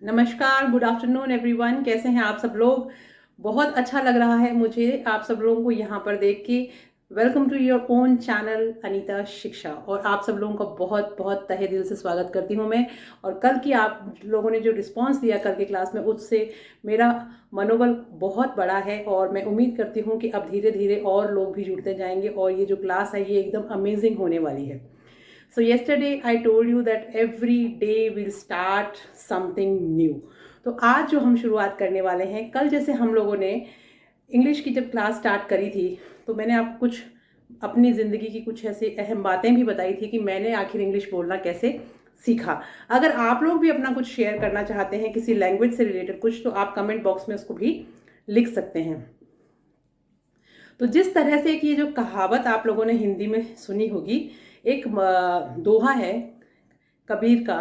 नमस्कार, good afternoon everyone. कैसे हैं आप सब लोग? बहुत अच्छा लग रहा है मुझे आप सब लोगों को यहाँ पर देख के। Welcome to your own channel Anita Shiksha. और आप सब लोगों का बहुत बहुत तहे दिल से स्वागत करती हूँ मैं। और कल की आप लोगों ने जो रिस्पांस दिया कल की क्लास में, उससे मेरा मनोबल बहुत बड़ा है और मैं उम्मीद करती हूँ कि अब धीरे धीरे और लोग भी जुड़ते जाएंगे और ये जो क्लास है ये एकदम अमेजिंग होने वाली है। So yesterday I told you that every day will start something new. तो आज जो हम शुरुआत करने वाले हैं, कल जैसे हम लोगों ने इंग्लिश की जब क्लास स्टार्ट करी थी तो मैंने आपको कुछ अपनी ज़िंदगी की कुछ ऐसी अहम बातें भी बताई थी कि मैंने आखिर इंग्लिश बोलना कैसे सीखा। अगर आप लोग भी अपना कुछ शेयर करना चाहते हैं किसी लैंग्वेज से रिलेटेड कुछ, तो आप कमेंट बॉक्स में उसको भी लिख सकते हैं। तो जिस तरह से कि ये जो कहावत आप लोगों ने हिंदी में सुनी होगी, एक दोहा है कबीर का,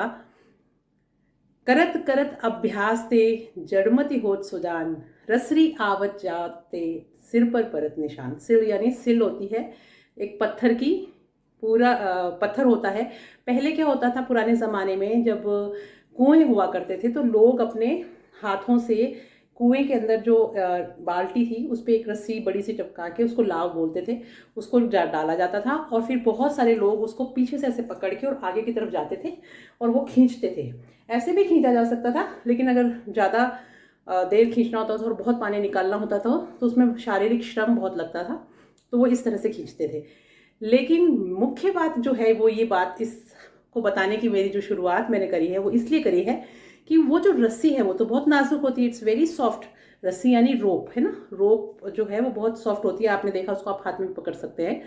करत करत अभ्यास ते जड़मति होत सुजान, रसरी आवत जाते सिर पर परत निशान। सिर यानी सिल होती है एक पत्थर की, पूरा पत्थर होता है। पहले क्या होता था पुराने ज़माने में, जब कुएं हुआ करते थे तो लोग अपने हाथों से कुएं के अंदर जो बाल्टी थी उस पर एक रस्सी बड़ी सी टपका के, उसको लाव बोलते थे, उसको डाला जाता था और फिर बहुत सारे लोग उसको पीछे से ऐसे पकड़ के और आगे की तरफ जाते थे और वो खींचते थे। ऐसे भी खींचा जा सकता था, लेकिन अगर ज़्यादा देर खींचना होता था और बहुत पानी निकालना होता था तो उसमें शारीरिक श्रम बहुत लगता था, तो वो इस तरह से खींचते थे। लेकिन मुख्य बात जो है वो ये बात, इसको बताने की मेरी जो शुरुआत मैंने करी है वो इसलिए करी है कि वो जो रस्सी है वो तो बहुत नाजुक होती है, इट्स वेरी सॉफ्ट। रस्सी यानी रोप है ना, रोप जो है वो बहुत सॉफ्ट होती है। आपने देखा, उसको आप हाथ में पकड़ सकते हैं,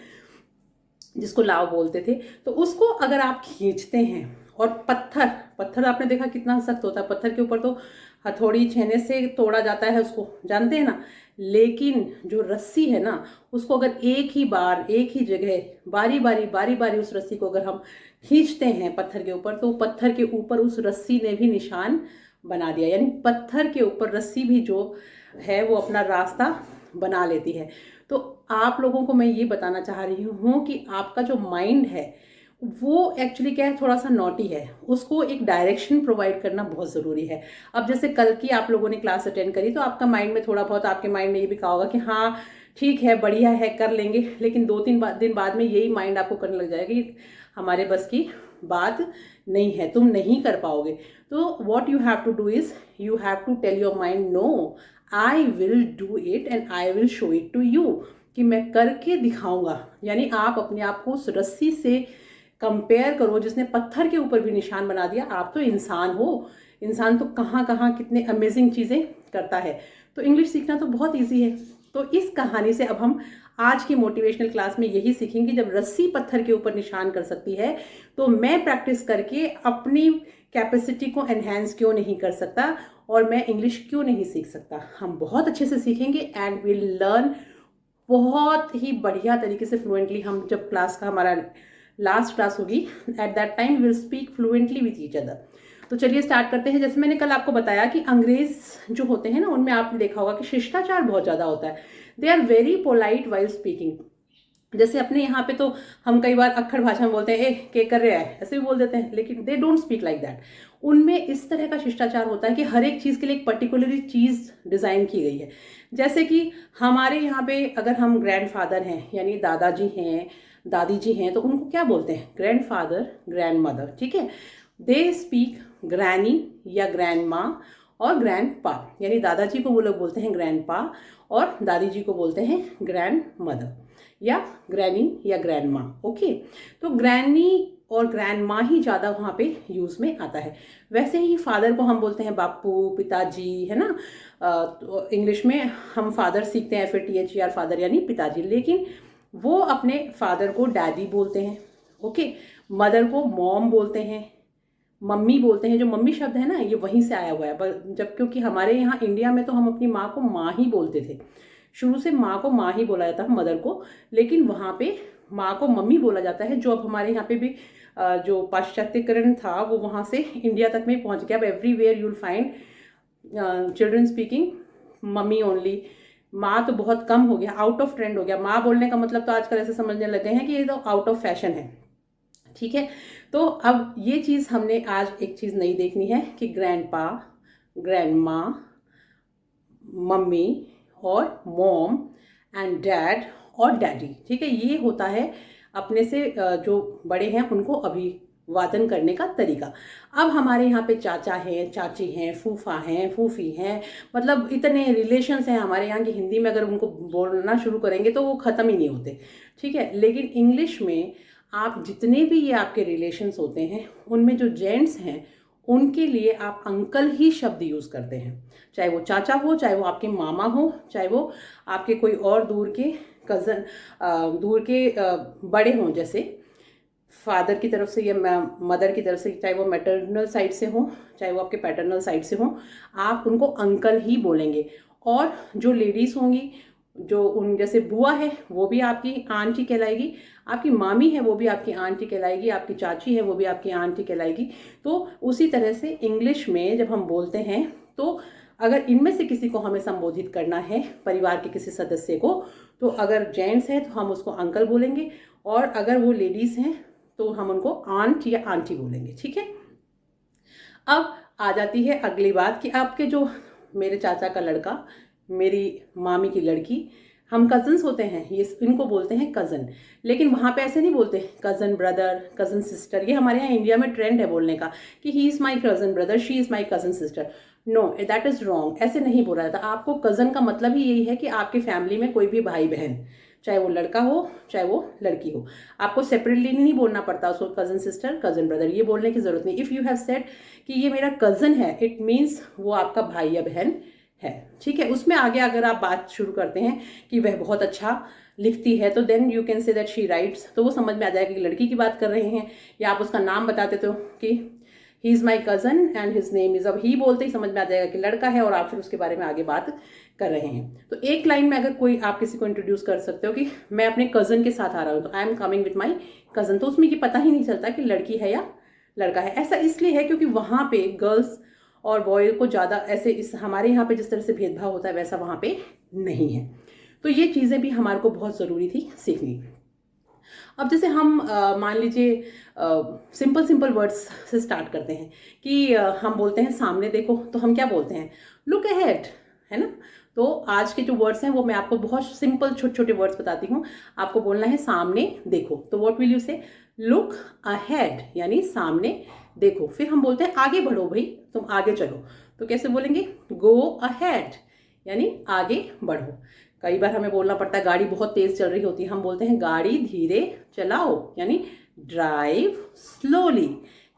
जिसको लाव बोलते थे। तो उसको अगर आप खींचते हैं, और पत्थर पत्थर आपने देखा कितना सख्त होता है, पत्थर के ऊपर तो हथौड़ी छेने से तोड़ा जाता है, उसको जानते हैं ना। लेकिन जो रस्सी है ना, उसको अगर एक ही बार एक ही जगह बारी बारी उस रस्सी को अगर हम खींचते हैं पत्थर के ऊपर, तो पत्थर के ऊपर उस रस्सी ने भी निशान बना दिया। यानी पत्थर के ऊपर रस्सी भी जो है वो अपना रास्ता बना लेती है। तो आप लोगों को मैं ये बताना चाह रही हूँ कि आपका जो माइंड है वो एक्चुअली क्या है, थोड़ा सा नॉटी है, उसको एक डायरेक्शन प्रोवाइड करना बहुत ज़रूरी है। अब जैसे कल की आप लोगों ने क्लास अटेंड करी तो आपका माइंड में थोड़ा बहुत, आपके माइंड में ये भी कहा होगा कि हाँ ठीक है, बढ़िया है, कर लेंगे। लेकिन 2-3 दिन बाद में यही माइंड आपको करने लग जाएगा कि हमारे बस की बात नहीं है, तुम नहीं कर पाओगे। तो what you have to do is, you have to tell your mind no, I will do it and I will show it to you, कि मैं करके दिखाऊंगा। यानी आप अपने आप को उस रस्सी से कंपेयर करो जिसने पत्थर के ऊपर भी निशान बना दिया। आप तो इंसान हो, इंसान तो कहाँ कहाँ कितने अमेजिंग चीज़ें करता है। तो इंग्लिश सीखना तो बहुत ईजी है। तो इस कहानी से अब हम आज की मोटिवेशनल क्लास में यही सीखेंगे, जब रस्सी पत्थर के ऊपर निशान कर सकती है तो मैं प्रैक्टिस करके अपनी कैपेसिटी को एनहेंस क्यों नहीं कर सकता, और मैं इंग्लिश क्यों नहीं सीख सकता। हम बहुत अच्छे से सीखेंगे एंड विल लर्न बहुत ही बढ़िया तरीके से फ्लुएंटली। हम जब क्लास का हमारा लास्ट क्लास होगी, at that time will speak fluently with each other. तो चलिए स्टार्ट करते हैं। जैसे मैंने कल आपको बताया कि अंग्रेज जो होते हैं ना, उनमें आपने देखा होगा कि शिष्टाचार बहुत ज़्यादा होता है। They are very polite while speaking. जैसे अपने यहाँ पे तो हम कई बार अक्खड़ भाषा में बोलते हैं, ए के कर रहे हैं, ऐसे भी बोल देते हैं, लेकिन they don't speak like that. उनमें इस तरह का शिष्टाचार होता है कि हर एक चीज़ के लिए एक पर्टिकुलरली चीज़ डिज़ाइन की गई है। जैसे कि हमारे यहाँ पे अगर हम ग्रैंडफादर हैं, यानी दादाजी हैं, दादी जी हैं, तो उनको क्या बोलते हैं, ग्रैंडफादर, ग्रैंड मदर, ठीक है। दे स्पीक ग्रैनी या ग्रैंड माँ और ग्रैंड पा, यानी दादाजी को वो लोग बोलते हैं ग्रैंड पा और दादी जी को बोलते हैं ग्रैंड मदर या ग्रैनी या ग्रैंड माँ। ओके, तो ग्रैनी और ग्रैंड माँ ही ज़्यादा वहाँ पे यूज़ में आता है। वैसे ही फादर को हम बोलते हैं बापू, पिताजी, है ना। तो इंग्लिश में हम फादर सीखते हैं FATHER फादर यानी पिताजी, लेकिन वो अपने फादर को डैडी बोलते हैं। ओके, मदर को मॉम बोलते हैं, मम्मी बोलते हैं। जो मम्मी शब्द है ना, ये वहीं से आया हुआ है। जब क्योंकि हमारे यहाँ इंडिया में तो हम अपनी माँ को माँ ही बोलते थे, शुरू से माँ को माँ ही बोला जाता है, मदर को। लेकिन वहाँ पे माँ को मम्मी बोला जाता है। जो अब हमारे यहाँ पे भी जो पाश्चात्यकरण था वो वहाँ से इंडिया तक में पहुँच गया। अब everywhere you'll find children speaking mummy only. माँ तो बहुत कम हो गया, आउट ऑफ ट्रेंड हो गया। माँ बोलने का मतलब तो आजकल ऐसे समझने लगे हैं कि ये तो आउट ऑफ फैशन है, ठीक है। तो अब ये चीज़ हमने आज एक चीज़ नई देखनी है कि ग्रैंड पा ग्रैंडमा, मम्मी और मॉम एंड डैड और डैडी। ठीक है, ये होता है अपने से जो बड़े हैं उनको अभिवादन करने का तरीका। अब हमारे यहाँ पे चाचा हैं, चाची हैं, फूफा हैं, फूफी हैं, मतलब इतने रिलेशंस हैं हमारे यहाँ की हिंदी में अगर उनको बोलना शुरू करेंगे तो वो ख़त्म ही नहीं होते। ठीक है, लेकिन इंग्लिश में आप जितने भी ये आपके रिलेशंस होते हैं उनमें जो जेंट्स हैं उनके लिए आप अंकल ही शब्द यूज़ करते हैं, चाहे वो चाचा हो, चाहे वो आपके मामा हो, चाहे वो आपके कोई और दूर के कज़न, दूर के बड़े हों, जैसे फादर की तरफ से या मदर की तरफ से, चाहे वो मैटरनल साइड से हो, चाहे वो आपके पैटर्नल साइड से हो, आप उनको अंकल ही बोलेंगे। और जो लेडीज़ होंगी, जो उन जैसे बुआ है वो भी आपकी आंटी कहलाएगी, आपकी मामी है वो भी आपकी आंटी कहलाएगी, आपकी चाची है वो भी आपकी आंटी कहलाएगी। तो उसी तरह से इंग्लिश में जब हम बोलते हैं तो अगर इनमें से किसी को हमें संबोधित करना है, परिवार के किसी सदस्य को, तो अगर जेंट्स है तो हम उसको अंकल बोलेंगे, और अगर वो लेडीज़ हैं तो हम उनको आंट या आंटी बोलेंगे। ठीक है, अब आ जाती है अगली बात कि आपके जो मेरे चाचा का लड़का, मेरी मामी की लड़की, हम कज़न्स होते हैं, ये इनको बोलते हैं कज़न। लेकिन वहाँ पे ऐसे नहीं बोलते कज़न ब्रदर, कज़न सिस्टर। ये हमारे यहाँ इंडिया में ट्रेंड है बोलने का कि he is my cousin brother, she is my cousin sister. No, that is wrong, ऐसे नहीं बोला जाता। आपको कज़न का मतलब ही यही है कि आपकी फैमिली में कोई भी भाई बहन, चाहे वो लड़का हो चाहे वो लड़की हो, आपको सेपरेटली नहीं बोलना पड़ता उसको कज़न सिस्टर, कज़न ब्रदर, ये बोलने की ज़रूरत नहीं। इफ़ यू हैव सेड कि ये मेरा कज़न है, इट मीन्स वो आपका भाई या बहन है। ठीक है, उसमें आगे अगर आप बात शुरू करते हैं कि वह बहुत अच्छा लिखती है, तो then you can say that she writes, तो वो समझ में आ जाएगा कि लड़की की बात कर रहे हैं। या आप उसका नाम बता देते हो कि he is my cousin and his name is, अब ही बोलते ही समझ में आ जाएगा कि लड़का है और आप फिर उसके बारे में आगे बात कर रहे हैं। तो एक लाइन में अगर कोई आप किसी को इंट्रोड्यूस कर सकते हो कि मैं अपने कज़न के साथ आ रहा हूँ, तो I am coming with my cousin, तो उसमें ये पता ही नहीं चलता कि लड़की है या लड़का है। ऐसा इसलिए है क्योंकि वहाँ पे गर्ल्स और बॉय को ज़्यादा ऐसे, इस हमारे यहाँ पे जिस तरह से भेदभाव होता है वैसा वहाँ पे नहीं है। तो ये चीज़ें भी हमारे को बहुत ज़रूरी थी सीखनी। अब जैसे हम मान लीजिए सिंपल वर्ड्स से स्टार्ट करते हैं कि हम बोलते हैं सामने देखो, तो हम क्या बोलते हैं, लुक अहेड, है ना। तो आज के जो वर्ड्स हैं वो मैं आपको बहुत सिंपल छोटे छोटे वर्ड्स बताती हूँ। आपको बोलना है सामने देखो, तो व्हाट विल यू से, लुक अहेड, यानी सामने देखो। फिर हम बोलते हैं आगे बढ़ो भाई, तुम आगे चलो, तो कैसे बोलेंगे, गो अहेड, यानी आगे बढ़ो। कई बार हमें बोलना पड़ता है गाड़ी बहुत तेज चल रही होती है, हम बोलते हैं गाड़ी धीरे चलाओ, यानी ड्राइव स्लोली।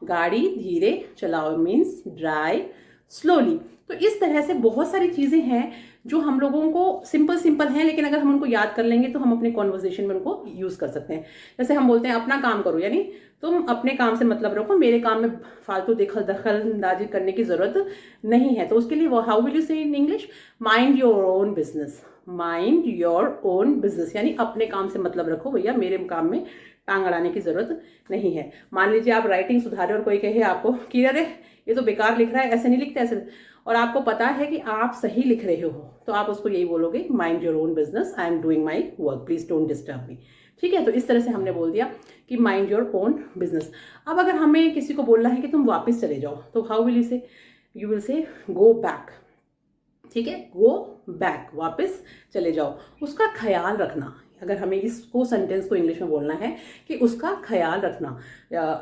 गाड़ी धीरे चलाओ मीन्स ड्राइव स्लोली। तो इस तरह से बहुत सारी चीज़ें हैं जो हम लोगों को सिंपल हैं, लेकिन अगर हम उनको याद कर लेंगे तो हम अपने कॉन्वर्जेशन में उनको यूज़ कर सकते हैं। जैसे हम बोलते हैं अपना काम करो, यानी तुम अपने काम से मतलब रखो, मेरे काम में फालतू दखल अंदाजी करने की ज़रूरत नहीं है। तो उसके लिए हाउ विल यू से in English, mind your own business, mind your own business, यानी अपने काम से मतलब रखो भैया, मेरे काम में टांग अड़ाने की ज़रूरत नहीं है। मान लीजिए आप राइटिंग सुधारे और कोई कहे आपको कि अरे ये तो बेकार लिख रहा है, ऐसे नहीं लिखते ऐसे, और आपको पता है कि आप सही लिख रहे हो, तो आप उसको यही बोलोगे, mind your own business, I am doing my work, please don't disturb me. ठीक है, तो इस तरह से हमने बोल दिया कि माइंड योर ओन बिजनेस। अब अगर हमें किसी को बोलना है कि तुम वापस चले जाओ, तो हाउ विल यू विल से गो बैक। ठीक है, गो बैक, वापस चले जाओ, उसका ख्याल रखना। अगर हमें इसको सेंटेंस को इंग्लिश में बोलना है कि उसका ख्याल रखना,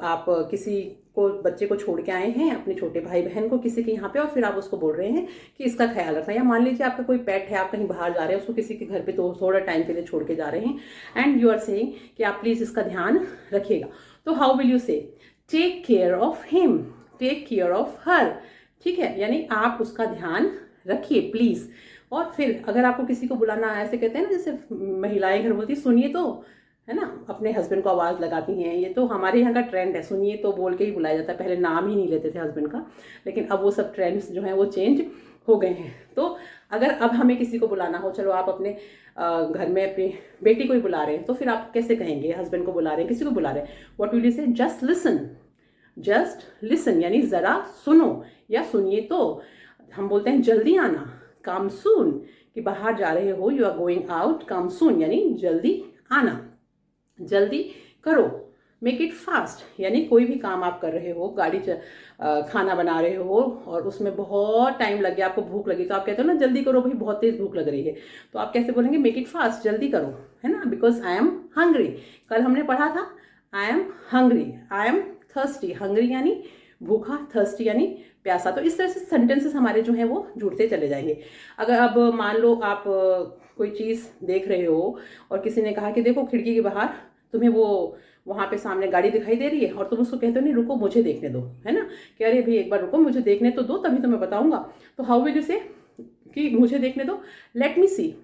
आप किसी को, बच्चे को छोड़ के आए हैं, अपने छोटे भाई बहन को किसी के यहाँ पे, और फिर आप उसको बोल रहे हैं कि इसका ख्याल रखना। या मान लीजिए आपका कोई पेट है, आप कहीं बाहर जा रहे हैं, उसको किसी के घर पे तो थोड़ा टाइम के लिए छोड़ के जा रहे हैं, एंड यू आर सेइंग कि आप प्लीज़ इसका ध्यान रखिएगा, तो how will you say, take care of him, take care of her. ठीक है, यानी आप उसका ध्यान रखिए प्लीज़। और फिर अगर आपको किसी को बुलाना है, ऐसे कहते हैं ना, जैसे महिलाएं घर बोलती सुनिए तो, है ना, अपने हस्बैंड को आवाज़ लगाती हैं, ये तो हमारे यहाँ का ट्रेंड है, सुनिए तो बोल के ही बुलाया जाता है। पहले नाम ही नहीं लेते थे हस्बैंड का, लेकिन अब वो सब ट्रेंड्स जो हैं वो चेंज हो गए हैं। तो अगर अब हमें किसी को बुलाना हो, चलो आप अपने घर में अपनी बेटी को ही बुला रहे हैं, तो फिर आप कैसे कहेंगे, हस्बैंड को बुला रहे हैं, किसी को बुला रहे हैं, व्हाट विल यू से, जस्ट लिसन, जस्ट लिसन, यानी ज़रा सुनो या सुनिए तो। हम बोलते हैं जल्दी आना, कम सून, कि बाहर जा रहे हो, यू आर गोइंग आउट, कम सून, यानी जल्दी आना, जल्दी करो। मेक इट फास्ट, यानी कोई भी काम आप कर रहे हो, खाना बना रहे हो और उसमें बहुत टाइम लग गया, आपको भूख लगी, तो आप कहते हो ना जल्दी करो भाई, बहुत तेज भूख लग रही है, तो आप कैसे बोलेंगे? मेक इट फास्ट, जल्दी करो, है ना, बिकॉज आई एम हंग्री। कल हमने पढ़ा था आई am hungry, I am thirsty, hungry यानी भूखा, थर्स्टी यानी प्यासा। तो इस तरह से सेंटेंसेस हमारे जो हैं वो जुड़ते चले जाएंगे। अगर अब मान लो आप कोई चीज़ देख रहे हो और किसी ने कहा कि देखो खिड़की के बाहर तुम्हें वो वहाँ पे सामने गाड़ी दिखाई दे रही है, और तुम उसको कहते हो नहीं रुको मुझे देखने दो, है ना, कि अरे भाई एक बार रुको मुझे देखने तो दो, तभी तो मैं बताऊंगा। तो हाउ विल यू से कि मुझे देखने दो? लेट मी सी,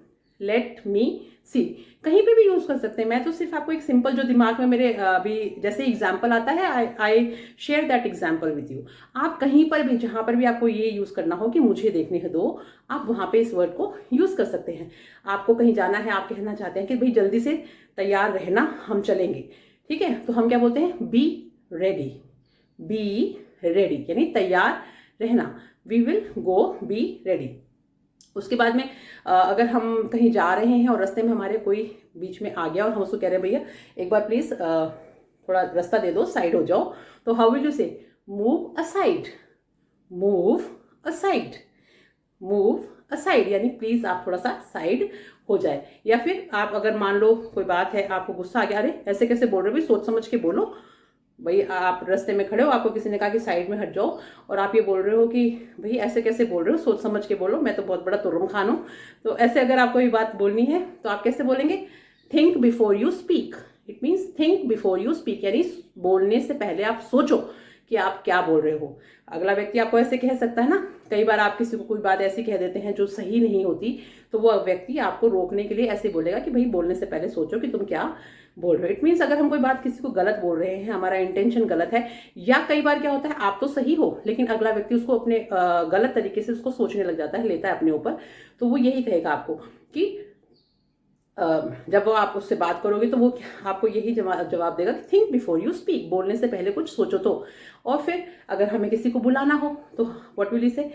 लेट मी सी, कहीं पे भी यूज कर सकते हैं। मैं तो सिर्फ आपको एक सिंपल जो दिमाग में मेरे अभी जैसे एग्जाम्पल आता है, I share that example with you. आप कहीं पर भी जहां पर भी आपको ये यूज करना हो कि मुझे देखने दो, आप वहां पे इस वर्ड को यूज कर सकते हैं। आपको कहीं जाना है, आप कहना चाहते हैं कि भाई जल्दी से तैयार रहना, हम चलेंगे, ठीक है, तो हम क्या बोलते हैं? बी रेडी, बी रेडी यानी तैयार रहना, we will go, be ready. उसके बाद में अगर हम कहीं जा रहे हैं और रास्ते में हमारे कोई बीच में आ गया और हम उसको कह रहे हैं भैया एक बार प्लीज थोड़ा रास्ता दे दो, साइड हो जाओ, तो हाउ विल यू से? Move aside, move aside, move aside यानी प्लीज आप थोड़ा सा साइड हो जाए। या फिर आप अगर मान लो कोई बात है, आपको गुस्सा आ गया, अरे ऐसे कैसे बोल रहे हो भाई, सोच समझ के बोलो, भाई आप रास्ते में खड़े हो, आपको किसी ने कहा कि साइड में हट जाओ, और आप ये बोल रहे हो कि भाई ऐसे कैसे बोल रहे हो, सोच समझ के बोलो, मैं तो बहुत बड़ा तुर्रम खान हूँ। तो ऐसे अगर आपको ये बात बोलनी है तो आप कैसे बोलेंगे? Think before you speak, it means think before you speak, यानी बोलने से पहले आप सोचो कि आप क्या बोल रहे हो। अगला व्यक्ति आपको ऐसे कह सकता है ना, कई बार आप किसी को कोई बात ऐसी कह देते हैं जो सही नहीं होती, तो वो व्यक्ति आपको रोकने के लिए ऐसे बोलेगा कि भाई बोलने से पहले सोचो कि तुम क्या बोल रहे हो। इट मीन्स अगर हम कोई बात किसी को गलत बोल रहे हैं, हमारा इंटेंशन गलत है, या कई बार क्या होता है आप तो सही हो लेकिन अगला व्यक्ति उसको अपने गलत तरीके से उसको सोचने लग जाता है, लेता है अपने ऊपर, तो वो यही कहेगा आपको कि जब वो आप उससे बात करोगे तो वो आपको यही जवाब देगा कि थिंक बिफोर यू स्पीक, बोलने से पहले कुछ सोचो तो। और फिर अगर हमें किसी को बुलाना हो तो व्हाट विल यू से?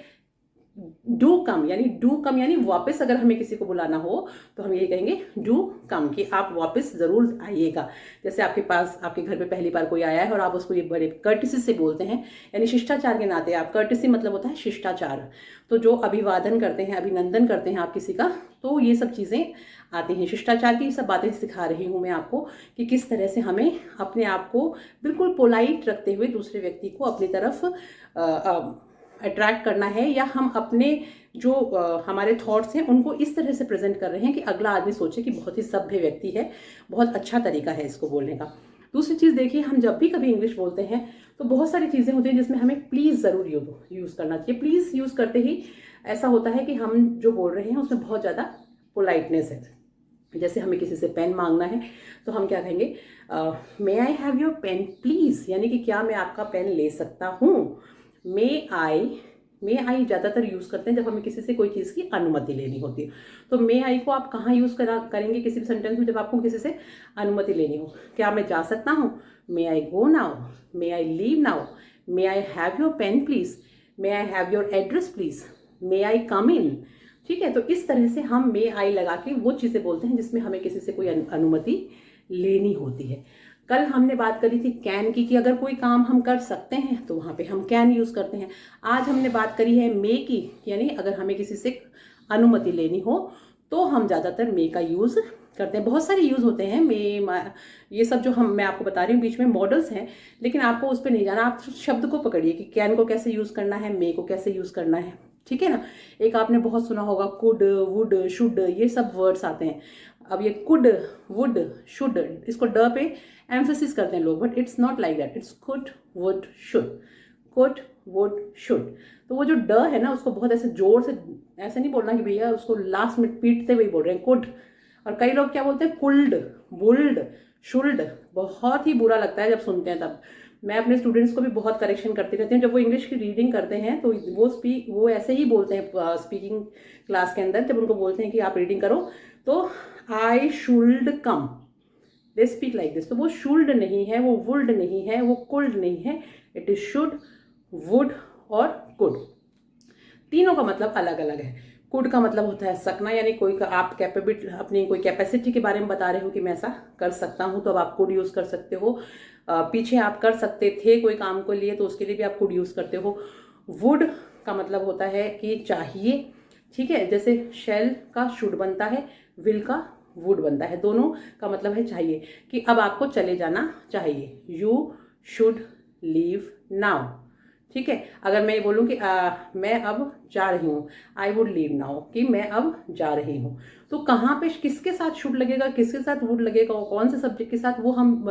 डू कम, यानी डू कम यानी वापस अगर हमें किसी को बुलाना हो तो हम ये कहेंगे डू कम, कि आप वापस जरूर आइएगा। जैसे आपके पास आपके घर पे पहली बार कोई आया है और आप उसको ये बड़े कर्टिसी से बोलते हैं, यानी शिष्टाचार के नाते, आप कर्टिसी मतलब होता है शिष्टाचार, तो जो अभिवादन करते हैं, अभिनंदन करते हैं आप किसी का, तो ये सब चीज़ें आती हैं शिष्टाचार की। सब बातें सिखा रही हूँ मैं आपको कि किस तरह से हमें अपने आप को बिल्कुल पोलाइट रखते हुए दूसरे व्यक्ति को अपनी तरफ अट्रैक्ट करना है, या हम अपने जो हमारे थॉट्स हैं उनको इस तरह से प्रेजेंट कर रहे हैं कि अगला आदमी सोचे कि बहुत ही सभ्य व्यक्ति है, बहुत अच्छा तरीका है इसको बोलने का। दूसरी चीज़ देखिए, हम जब भी कभी इंग्लिश बोलते हैं तो बहुत सारी चीज़ें होती हैं जिसमें हमें प्लीज़ ज़रूर यूज़ करना चाहिए। प्लीज़ यूज़ करते ही ऐसा होता है कि हम जो बोल रहे हैं उसमें बहुत ज़्यादा पोलाइटनेस है। जैसे हमें किसी से पेन मांगना है तो हम क्या कहेंगे? May I have your pen please, यानी कि क्या मैं आपका पेन ले सकता हूँ। मे आई ज़्यादातर यूज़ करते हैं जब हमें किसी से कोई चीज़ की अनुमति लेनी होती है। तो मे आई को आप कहाँ यूज़ करेंगे किसी भी सेंटेंस में? जब आपको किसी से अनुमति लेनी हो। क्या मैं जा सकता हूँ? May I go now, may I leave now, may I have your pen please, may I have your address please, may I come in. ठीक है, तो इस तरह से हम मे आई लगा के वो चीज़ें बोलते हैं जिसमें हमें किसी से कोई अनुमति लेनी होती है। कल हमने बात करी थी कैन की, कि अगर कोई काम हम कर सकते हैं तो वहाँ पे हम कैन यूज़ करते हैं। आज हमने बात करी है मे की, यानी अगर हमें किसी से अनुमति लेनी हो तो हम ज़्यादातर मे का यूज़ करते हैं। बहुत सारे यूज़ होते हैं मे, ये सब जो मैं आपको बता रही हूँ बीच में मॉडल्स हैं, लेकिन आपको उस पर नहीं जाना। आप शब्द को पकड़िए कि कैन को कैसे यूज़ करना है, मे को कैसे यूज़ करना है, ठीक है ना। एक आपने बहुत सुना होगा कुड, वुड, शुड, ये सब वर्ड्स आते हैं। अब ये कुड, वुड, शुड, इसको ड पे एम्फेसिस करते हैं लोग, but it's not like that, it's could, would, should, could, would, should. तो वो जो ड है ना उसको बहुत ऐसे जोर से ऐसे नहीं बोलना कि भैया उसको लास्ट में पीटते हुए बोल रहे हैं कुड। और कई लोग क्या बोलते हैं? Cooled, built, should. बहुत ही बुरा लगता है जब सुनते हैं तब। मैं अपने स्टूडेंट्स को भी बहुत करेक्शन करती रहती हूँ। जब वो इंग्लिश की रीडिंग करते हैं तो वो ऐसे ही बोलते हैं स्पीकिंग क्लास के अंदर। जब उनको बोलते हैं कि आप रीडिंग करो तो I should come, they speak like this. तो वो शुल्ड नहीं है, वो वुल्ड नहीं है, वो कुल्ड नहीं है, इट इज शुड, वुड और कुड। तीनों का मतलब अलग अलग है। कुड का मतलब होता है सकना, यानी कोई का आप कैपेबिलिटी, अपनी कोई कैपेसिटी के बारे में बता रहे हो कि मैं ऐसा कर सकता हूँ, तो अब आप कुड यूज़ कर सकते हो। पीछे आप कर सकते थे कोई काम को लिए तो उसके लिए भी आप कुड यूज़ करते हो। वुड का मतलब होता है कि चाहिए, ठीक है, जैसे शेल का शुड बनता है, विल का वुड बनता है, दोनों का मतलब है चाहिए, कि अब आपको चले जाना चाहिए। यू शुड लीव नाउ, ठीक है। अगर मैं ये बोलूँ कि मैं अब जा रही हूँ, आई वुड लीव नाउ, कि मैं अब जा रही हूँ, तो कहाँ पे किसके साथ शुड लगेगा, किसके साथ वुड लगेगा, और कौन से सब्जेक्ट के साथ, वो हम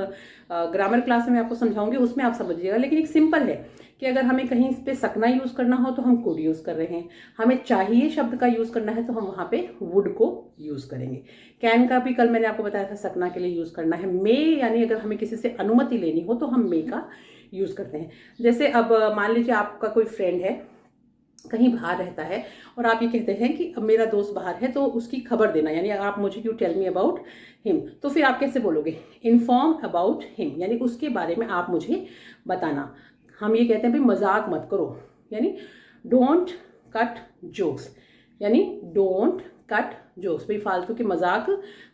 ग्रामर क्लास में आपको समझाऊंगी, उसमें आप समझिएगा। लेकिन एक सिंपल है कि अगर हमें कहीं पे सकना यूज़ करना हो तो हम कुड यूज़ कर रहे हैं, हमें चाहिए शब्द का यूज़ करना है तो हम वहाँ पे वुड को यूज़ करेंगे। कैन का भी कल मैंने आपको बताया था सकना के लिए यूज़ करना है। मे यानी अगर हमें किसी से अनुमति लेनी हो तो हम मे का यूज़ करते हैं। जैसे अब मान लीजिए आपका कोई फ्रेंड है, कहीं बाहर रहता है, और आप ये कहते हैं कि अब मेरा दोस्त बाहर है तो उसकी खबर देना, यानी आप मुझे you tell me about him, तो फिर आप कैसे बोलोगे, इन्फॉर्म अबाउट हिम, यानी उसके बारे में आप मुझे बताना। हम ये कहते हैं भाई मजाक मत करो, यानी डोंट कट जोक्स, यानी डोंट कट जोक्स, भाई फालतू के मजाक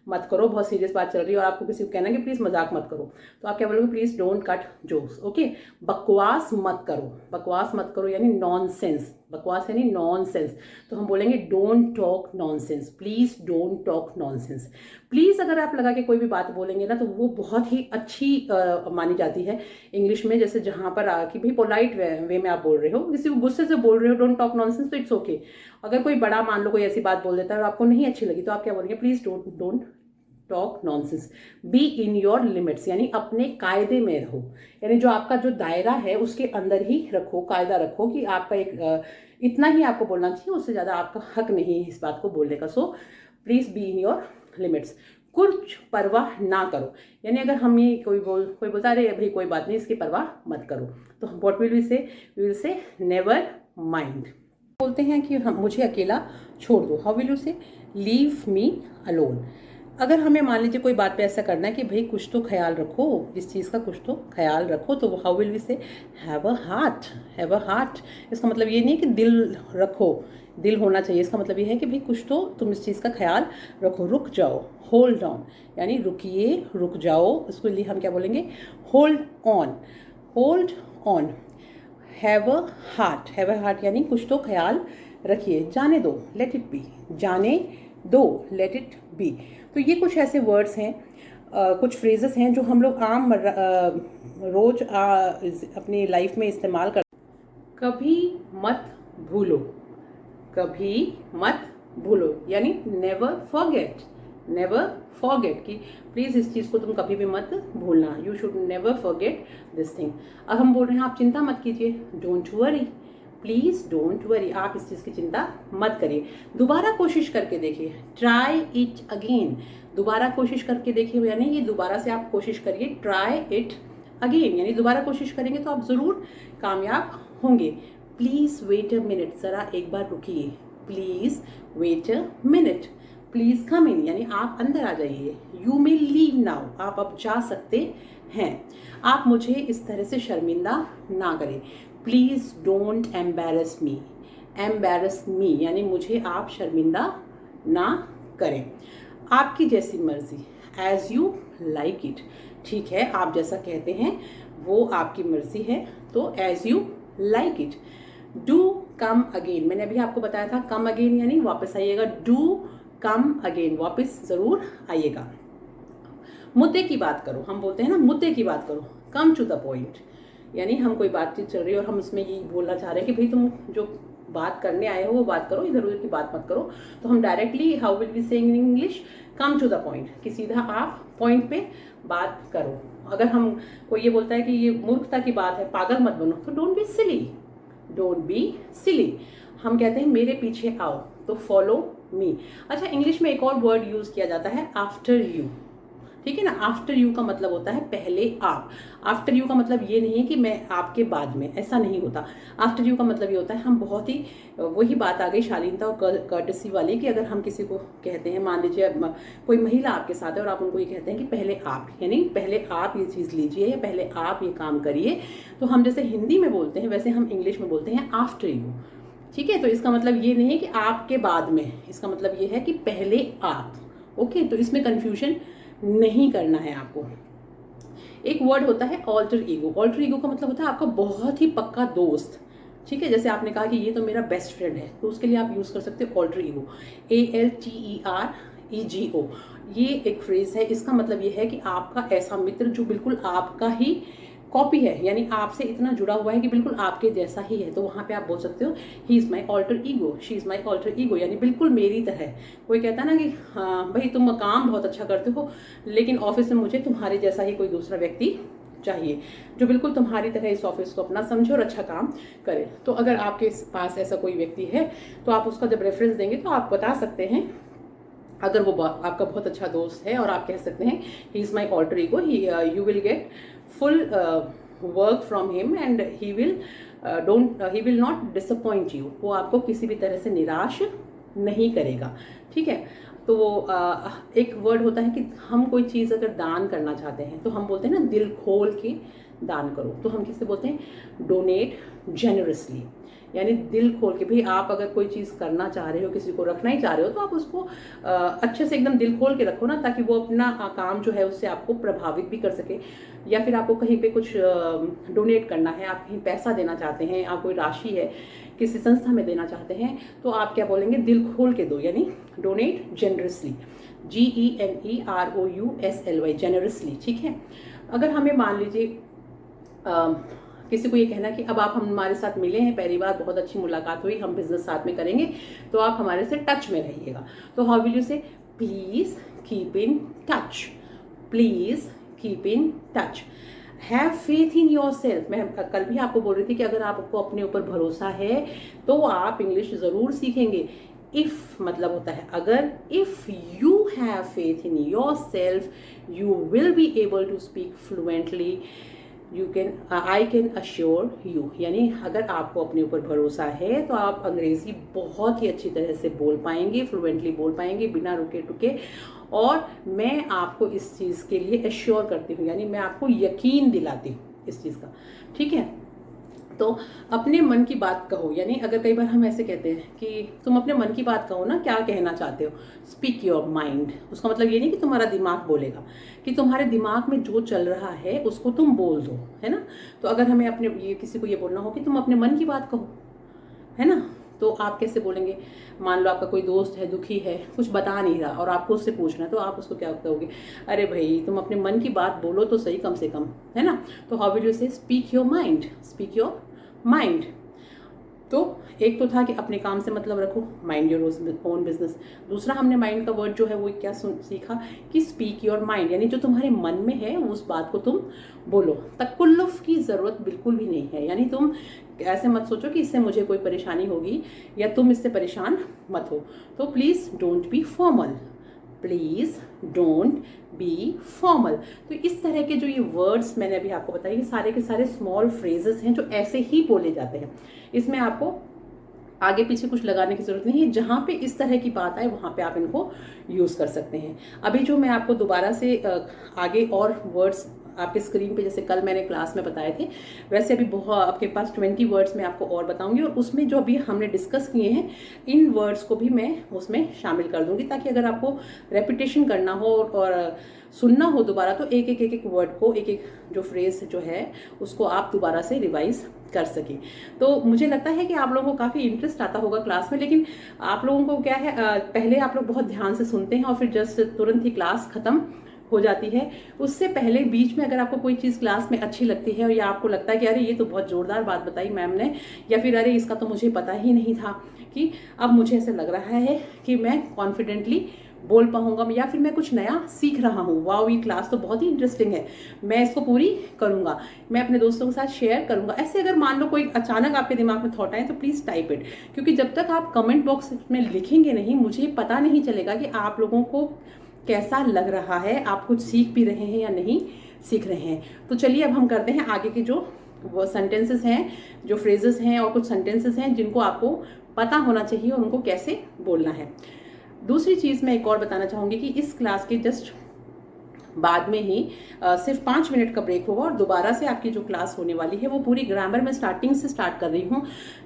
मत करो, बहुत सीरियस बात चल रही है और आपको किसी को कहना है कि प्लीज मजाक मत करो, तो आप क्या बोलोगे, please don't cut jokes, okay. बकवास मत करो, बकवास मत करो यानी नॉनसेंस, बकवास यानी नॉनसेंस, तो हम बोलेंगे don't talk nonsense, please don't talk nonsense. Please अगर आप लगा के कोई भी बात बोलेंगे ना तो वो बहुत ही अच्छी मानी जाती है इंग्लिश में, जैसे जहां पर कि भाई पोलाइट वे में आप बोल रहे हो, किसी को गुस्से से बोल रहे हो डोंट टॉक नॉनसेंस, तो इट्स ओके। अगर कोई बड़ा मान लो कोई ऐसी बात बोल देता है और आपको नहीं अच्छी लगी तो आप क्या बोलेंगे, please don't talk nonsense, be in your limits, यानी अपने कायदे में रहो, यानी जो आपका जो दायरा है उसके अंदर ही रखो, कायदा रखो कि आपका एक इतना ही आपको बोलना चाहिए, उससे ज़्यादा आपका हक नहीं है इस बात को बोलने का। So please be in your limits. कुछ परवाह ना करो, यानी अगर हम ये कोई बोलता है अरे भाई कोई बात नहीं इसकी परवाह मत करो, तो what will we will say never mind. बोलते हैं कि हम मुझे अकेला छोड़ दो, how will you say, leave me alone. अगर हमें मान लीजिए कोई बात पे ऐसा करना है कि भाई कुछ तो ख्याल रखो, इस चीज़ का कुछ तो ख्याल रखो, तो हाउ विल वी से, have a heart, have a heart. इसका मतलब ये नहीं कि दिल रखो, दिल होना चाहिए, इसका मतलब ये है कि भाई कुछ तो तुम इस चीज़ का ख्याल रखो, रुक जाओ, होल्ड ऑन, यानी रुकिए, रुक जाओ, उसके लिए हम क्या बोलेंगे, hold on, hold on. Have a heart, have a heart यानी कुछ तो ख्याल रखिए, जाने दो, लेट इट बी, जाने दो, लेट इट बी। तो ये कुछ ऐसे वर्ड्स हैं, कुछ फ्रेजेस हैं जो हम लोग आम रोज अपनी लाइफ में इस्तेमाल कर। कभी मत भूलो, कभी मत भूलो, यानी नेवर फॉरगेट, नेवर फॉरगेट, कि प्लीज इस चीज को तुम कभी भी मत भूलना, you should never forget this thing. अब हम बोल रहे हैं आप चिंता मत कीजिए, don't worry, please don't worry, आप इस चीज की चिंता मत करिए, दोबारा कोशिश करके देखिए, ट्राई इट अगेन, दोबारा कोशिश करके देखिए, यानी ये दोबारा से आप कोशिश करिए, ट्राई इट अगेन, यानी दोबारा कोशिश करेंगे तो आप जरूर कामयाब होंगे। प्लीज वेट अ मिनट, जरा एक बार रुकिए, please wait a minute, please come in, यानी आप अंदर आ जाइए, यू मे लीव नाउ, आप अब जा सकते हैं, आप मुझे इस तरह से शर्मिंदा ना करें, please don't embarrass me, embarrass me यानी मुझे आप शर्मिंदा ना करें, आपकी जैसी मर्जी, एज यू लाइक इट, ठीक है, आप जैसा कहते हैं वो आपकी मर्जी है, तो as you like it. Do come again, मैंने अभी आपको बताया था कम अगेन यानी वापस आइएगा, डू कम अगेन, वापस जरूर आइएगा। मुद्दे की बात करो, हम बोलते हैं ना मुद्दे की बात करो, कम टू द पॉइंट, यानी हम कोई बातचीत चल रही है और हम उसमें ये बोलना चाह रहे हैं कि भाई तुम जो बात करने आए हो वो बात करो, इधर उधर की बात मत करो, तो हम directly how will be saying in English, come to the point, कि सीधा आप पॉइंट पे बात करो। अगर हम कोई ये बोलता है कि ये मूर्खता की बात है, पागल मत बनो, तो don't be silly, don't be silly. हम कहते हैं मेरे पीछे आओ, तो फॉलो मी। अच्छा, इंग्लिश में एक और वर्ड यूज किया जाता है आफ्टर यू, ठीक है ना, आफ्टर यू का मतलब होता है पहले आप, आफ्टर यू का मतलब ये नहीं है कि मैं आपके बाद में, ऐसा नहीं होता, आफ्टर यू का मतलब ये होता है हम बहुत ही, वही बात आ गई शालीनता और कर्टसी वाली, कि अगर हम किसी को कहते हैं, मान लीजिए कोई महिला आपके साथ है और आप उनको ये कहते हैं कि पहले आप, यानी पहले आप ये चीज़ लीजिए या पहले आप ये काम करिए, तो हम जैसे हिंदी में बोलते हैं वैसे हम इंग्लिश में बोलते हैं आफ्टर यू, ठीक है। तो इसका मतलब ये नहीं है कि आपके बाद में, इसका मतलब ये है कि पहले आप, ओके। तो इसमें कंफ्यूजन नहीं करना है आपको। एक वर्ड होता है ऑल्टर ईगो। ऑल्टर ईगो का मतलब होता है आपका बहुत ही पक्का दोस्त, ठीक है। जैसे आपने कहा कि ये तो मेरा बेस्ट फ्रेंड है, तो उसके लिए आप यूज़ कर सकते हो ऑल्टर ईगो, ALTEREGO। ये एक फ्रेज है, इसका मतलब ये है कि आपका ऐसा मित्र जो बिल्कुल आपका ही कॉपी है, यानी आपसे इतना जुड़ा हुआ है कि बिल्कुल आपके जैसा ही है, तो वहाँ पे आप बोल सकते हो he is my alter ego, she is my alter ego, यानी बिल्कुल मेरी तरह। कोई कहता है ना कि हाँ भाई तुम काम बहुत अच्छा करते हो, लेकिन ऑफिस में मुझे तुम्हारे जैसा ही कोई दूसरा व्यक्ति चाहिए जो बिल्कुल तुम्हारी तरह इस ऑफिस को अपना समझे और अच्छा काम करे। तो अगर आपके पास ऐसा कोई व्यक्ति है तो आप उसका जब रेफरेंस देंगे तो आप बता सकते हैं, अगर वो आपका बहुत अच्छा दोस्त है, और आप कह सकते हैं he is my alter ego, you will get full work from him and he will not disappoint you. वो आपको किसी भी तरह से निराश नहीं करेगा, ठीक है। तो एक वर्ड होता है कि हम कोई चीज़ अगर दान करना चाहते हैं तो हम बोलते हैं ना दिल खोल के दान करो, तो हम किससे बोलते हैं डोनेट जेनरसली, यानी दिल खोल के। भाई आप अगर कोई चीज़ करना चाह रहे हो, किसी को रखना ही चाह रहे हो, तो आप उसको अच्छे से एकदम दिल खोल के रखो ना, ताकि वो अपना काम जो है उससे आपको प्रभावित भी कर सके। या फिर आपको कहीं पे कुछ डोनेट करना है, आप कहीं पैसा देना चाहते हैं, आप कोई राशि है किसी संस्था में देना चाहते हैं, तो आप क्या बोलेंगे दिल खोल के दो, यानी डोनेट जेनरसली, GENEROUSLY, जेनरसली, ठीक है। अगर हमें मान लीजिए किसी को ये कहना कि अब आप हमारे साथ मिले हैं, पहली बार बहुत अच्छी मुलाकात हुई, हम बिजनेस साथ में करेंगे, तो आप हमारे से टच में रहिएगा, तो हाउ विल यू से please keep in touch, please keep in touch, have faith in your self. मैं कल भी आपको बोल रही थी कि अगर आपको अपने ऊपर भरोसा है तो आप इंग्लिश ज़रूर सीखेंगे। इफ मतलब होता है अगर, if you have faith in yourself you will be able to speak fluently, you can, I can assure you, यानी अगर आपको अपने ऊपर भरोसा है तो आप अंग्रेजी बहुत ही अच्छी तरह से बोल पाएंगे, फ्लुएंटली बोल पाएंगे बिना रुके टुके। और मैं आपको इस चीज़ के लिए एश्योर करती हूँ, यानी मैं आपको यकीन दिलाती हूँ इस चीज़ का, ठीक है। तो अपने मन की बात कहो, यानी अगर कई बार हम ऐसे कहते हैं कि तुम अपने मन की बात कहो ना, क्या कहना चाहते हो, स्पीक योर माइंड। उसका मतलब ये नहीं कि तुम्हारा दिमाग बोलेगा, कि तुम्हारे दिमाग में जो चल रहा है उसको तुम बोल दो, है ना। तो अगर हमें अपने ये किसी को ये बोलना हो कि तुम अपने मन की बात कहो, है ना, तो आप कैसे बोलेंगे। मान लो आपका कोई दोस्त है, दुखी है, कुछ बता नहीं रहा और आपको उससे पूछना है, तो आप उसको क्या कहोगे, अरे भाई तुम अपने मन की बात बोलो तो सही कम से कम, है ना। तो हाउ विल यू से speak your mind, speak your mind. तो एक तो था कि अपने काम से मतलब रखो, माइंड योर ओन बिजनेस। दूसरा हमने माइंड का वर्ड जो है वो क्या सीखा कि स्पीक योर माइंड, यानी जो तुम्हारे मन में है उस बात को तुम बोलो। तकल्लुफ की ज़रूरत बिल्कुल भी नहीं है, यानी तुम ऐसे मत सोचो कि इससे मुझे कोई परेशानी होगी या तुम इससे परेशान मत हो। तो please don't be formal, please don't be formal. तो इस तरह के जो ये वर्ड्स मैंने अभी आपको बताए, ये सारे के सारे स्मॉल फ्रेजेस हैं जो ऐसे ही बोले जाते हैं। इसमें आपको आगे पीछे कुछ लगाने की जरूरत नहीं है, जहाँ पे इस तरह की बात आए वहाँ पे आप इनको यूज़ कर सकते हैं। अभी जो मैं आपको दोबारा से आगे और वर्ड्स आपके स्क्रीन पे, जैसे कल मैंने क्लास में बताए थे, वैसे अभी बहुत आपके पास 20 वर्ड्स मैं आपको और बताऊंगी, और उसमें जो अभी हमने डिस्कस किए हैं इन वर्ड्स को भी मैं उसमें शामिल कर दूंगी, ताकि अगर आपको रेपिटेशन करना हो और सुनना हो दोबारा, तो एक वर्ड को, एक जो फ्रेज जो है उसको आप दोबारा से रिवाइज कर सकें। तो मुझे लगता है कि आप लोगों को काफ़ी इंटरेस्ट आता होगा क्लास में, लेकिन आप लोगों को क्या है, पहले आप लोग बहुत ध्यान से सुनते हैं और फिर जस्ट तुरंत ही क्लास खत्म हो जाती है। उससे पहले बीच में अगर आपको कोई चीज़ क्लास में अच्छी लगती है, और या आपको लगता है कि अरे ये तो बहुत ज़ोरदार बात बताई मैम ने, या फिर अरे इसका तो मुझे पता ही नहीं था, कि अब मुझे ऐसा लग रहा है कि मैं कॉन्फिडेंटली बोल पाऊंगा, या फिर मैं कुछ नया सीख रहा हूँ, वाओ ये क्लास तो बहुत ही इंटरेस्टिंग है, मैं इसको पूरी करूँगा, मैं अपने दोस्तों के साथ शेयर करूँगा। ऐसे अगर मान लो कोई अचानक आपके दिमाग में थॉट आए तो प्लीज़ टाइप इट, क्योंकि जब तक आप कमेंट बॉक्स में लिखेंगे नहीं, मुझे पता नहीं चलेगा कि आप लोगों को कैसा लग रहा है, आप कुछ सीख भी रहे हैं या नहीं सीख रहे हैं। तो चलिए अब हम करते हैं आगे के जो वो सेंटेंसेस हैं, जो फ्रेजेस हैं, और कुछ सेंटेंसेस हैं जिनको आपको पता होना चाहिए और उनको कैसे बोलना है। दूसरी चीज़ मैं एक और बताना चाहूँगी कि इस क्लास के जस्ट बाद में ही सिर्फ 5 मिनट का ब्रेक होगा, और दोबारा से आपकी जो क्लास होने वाली है वो पूरी ग्रामर में स्टार्टिंग से स्टार्ट कर रही हूँ।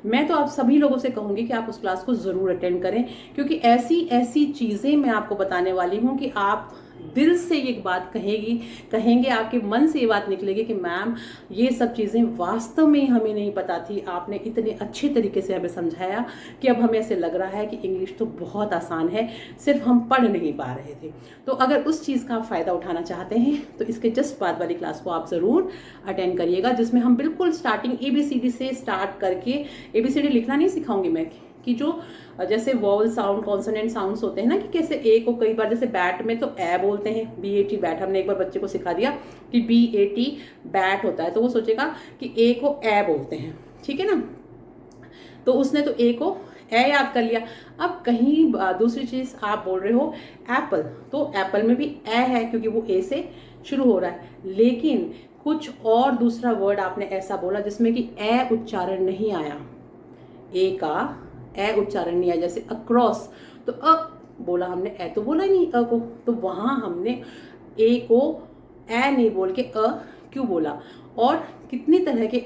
मैं तो आप सभी लोगों से कहूँगी कि आप उस क्लास को ज़रूर अटेंड करें, क्योंकि ऐसी ऐसी चीज़ें मैं आपको बताने वाली हूँ कि आप दिल से ये बात कहेंगे, आपके मन से ये बात निकलेगी कि मैम ये सब चीज़ें वास्तव में हमें नहीं पता थी, आपने इतने अच्छे तरीके से हमें समझाया कि अब हमें ऐसे लग रहा है कि इंग्लिश तो बहुत आसान है, सिर्फ हम पढ़ नहीं पा रहे थे। तो अगर उस चीज़ का फ़ायदा उठाना चाहते हैं तो इसके जस्ट बाद वाली क्लास को आप ज़रूर अटेंड करिएगा, जिसमें हम बिल्कुल स्टार्टिंग ABCD से स्टार्ट करके, ABCD लिखना नहीं सिखाऊंगी मैं, कि जो जैसे वॉवल साउंड, कॉन्सोनेंट साउंड्स होते हैं ना, कि कैसे ए को कई बार जैसे बैट में तो ए बोलते हैं, BAT बैट। हमने एक बार बच्चे को सिखा दिया कि BAT बैट होता है, तो वो सोचेगा कि ए को ए बोलते हैं, ठीक है ना। तो उसने तो ए को ए याद कर लिया। अब कहीं दूसरी चीज़ आप बोल रहे हो एप्पल, तो एप्पल में भी ए है क्योंकि वो ए से शुरू हो रहा है, लेकिन कुछ और दूसरा वर्ड आपने ऐसा बोला जिसमें कि ए उच्चारण नहीं आया, ए का ए उच्चारण नहीं आया, जैसे अक्रॉस, तो बोला हमने, ए तो बोला ही नहीं को, तो वहाँ हमने ए को ए नहीं बोल के क्यों बोला, और कितनी तरह के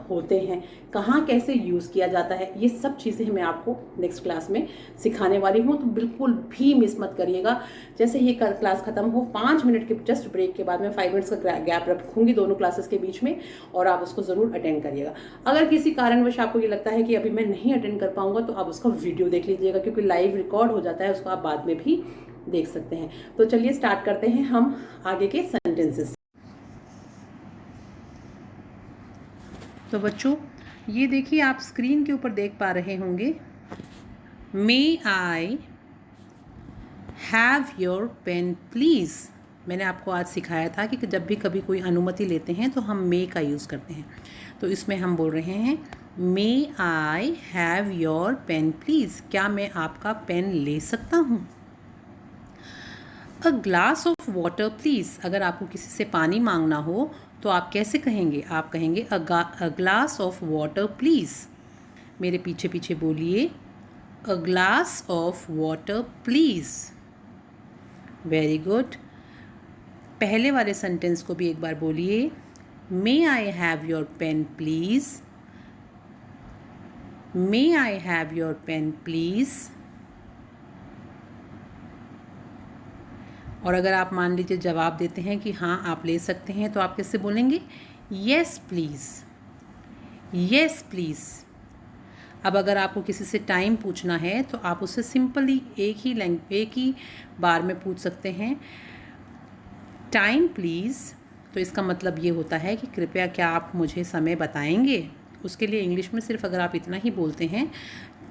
होते हैं, कहाँ कैसे यूज़ किया जाता है, ये सब चीज़ें मैं आपको नेक्स्ट क्लास में सिखाने वाली हूँ। तो बिल्कुल भी मिस मत करिएगा। जैसे ये क्लास ख़त्म हो, 5 मिनट के जस्ट ब्रेक के बाद मैं 5 मिनट्स का गैप रखूँगी दोनों क्लासेस के बीच में, और आप उसको ज़रूर अटेंड करिएगा। अगर किसी कारणवश आपको ये लगता है कि अभी मैं नहीं अटेंड कर पाऊँगा, तो आप उसका वीडियो देख लीजिएगा, क्योंकि लाइव रिकॉर्ड हो जाता है, उसको आप बाद में भी देख सकते हैं। तो चलिए स्टार्ट करते हैं हम आगे के सेंटेंसेस। तो बच्चों ये देखिए, आप स्क्रीन के ऊपर देख पा रहे होंगे, may I have your pen please. मैंने आपको आज सिखाया था कि जब भी कभी कोई अनुमति लेते हैं तो हम मे का यूज़ करते हैं। तो इसमें हम बोल रहे हैं may I have your pen please, क्या मैं आपका पेन ले सकता हूँ। A glass of water please, अगर आपको किसी से पानी मांगना हो तो आप कैसे कहेंगे, आप कहेंगे a glass of water please. मेरे पीछे पीछे बोलिए, a glass of water please. Very good. पहले वाले सेंटेंस को भी एक बार बोलिए, may I have your pen please, may I have your pen please. और अगर आप मान लीजिए जवाब देते हैं कि हाँ आप ले सकते हैं, तो आप कैसे बोलेंगे, येस प्लीज़, येस प्लीज़। अब अगर आपको किसी से टाइम पूछना है तो आप उससे सिंपली एक ही बार में पूछ सकते हैं, टाइम प्लीज़। तो इसका मतलब ये होता है कि कृपया क्या आप मुझे समय बताएंगे। उसके लिए इंग्लिश में सिर्फ अगर आप इतना ही बोलते हैं,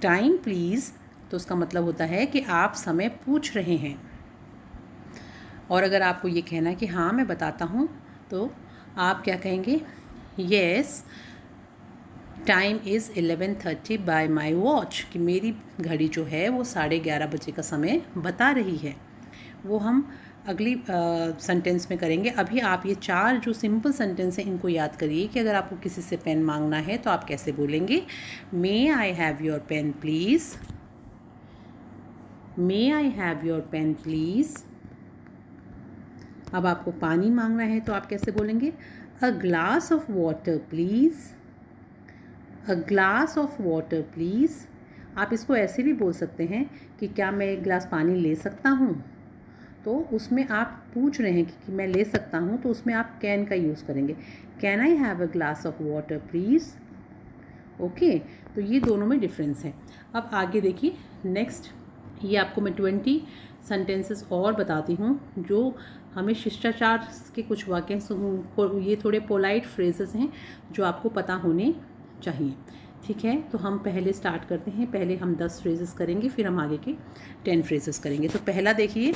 टाइम प्लीज़, तो उसका मतलब होता है कि आप समय पूछ रहे हैं। और अगर आपको ये कहना है कि हाँ मैं बताता हूँ, तो आप क्या कहेंगे, yes time is 11:30 bye my watch, कि मेरी घड़ी जो है वो 11:30 बजे का समय बता रही है। वो हम अगली सेंटेंस में करेंगे। अभी आप ये 4 जो सिंपल सेंटेंस हैं इनको याद करिए कि अगर आपको किसी से पेन मांगना है तो आप कैसे बोलेंगे, may I have your pen please, may I have your pen please. अब आपको पानी मांगना है तो आप कैसे बोलेंगे, a glass of water please, a glass of water please. आप इसको ऐसे भी बोल सकते हैं कि क्या मैं एक गिलास पानी ले सकता हूँ। तो उसमें आप पूछ रहे हैं कि मैं ले सकता हूँ, तो उसमें आप कैन का यूज़ करेंगे, can I have a glass of water please. Okay, तो ये दोनों में डिफरेंस है। अब आगे देखिए नेक्स्ट, ये आपको मैं 20 सेंटेंसेस और बताती हूँ जो हमें शिष्टाचार के कुछ वाक्य, ये थोड़े पोलाइट फ्रेजेस हैं जो आपको पता होने चाहिए। ठीक है, तो हम पहले स्टार्ट करते हैं। पहले हम 10 फ्रेजेस करेंगे, फिर हम आगे के 10 फ्रेजेस करेंगे। तो पहला देखिए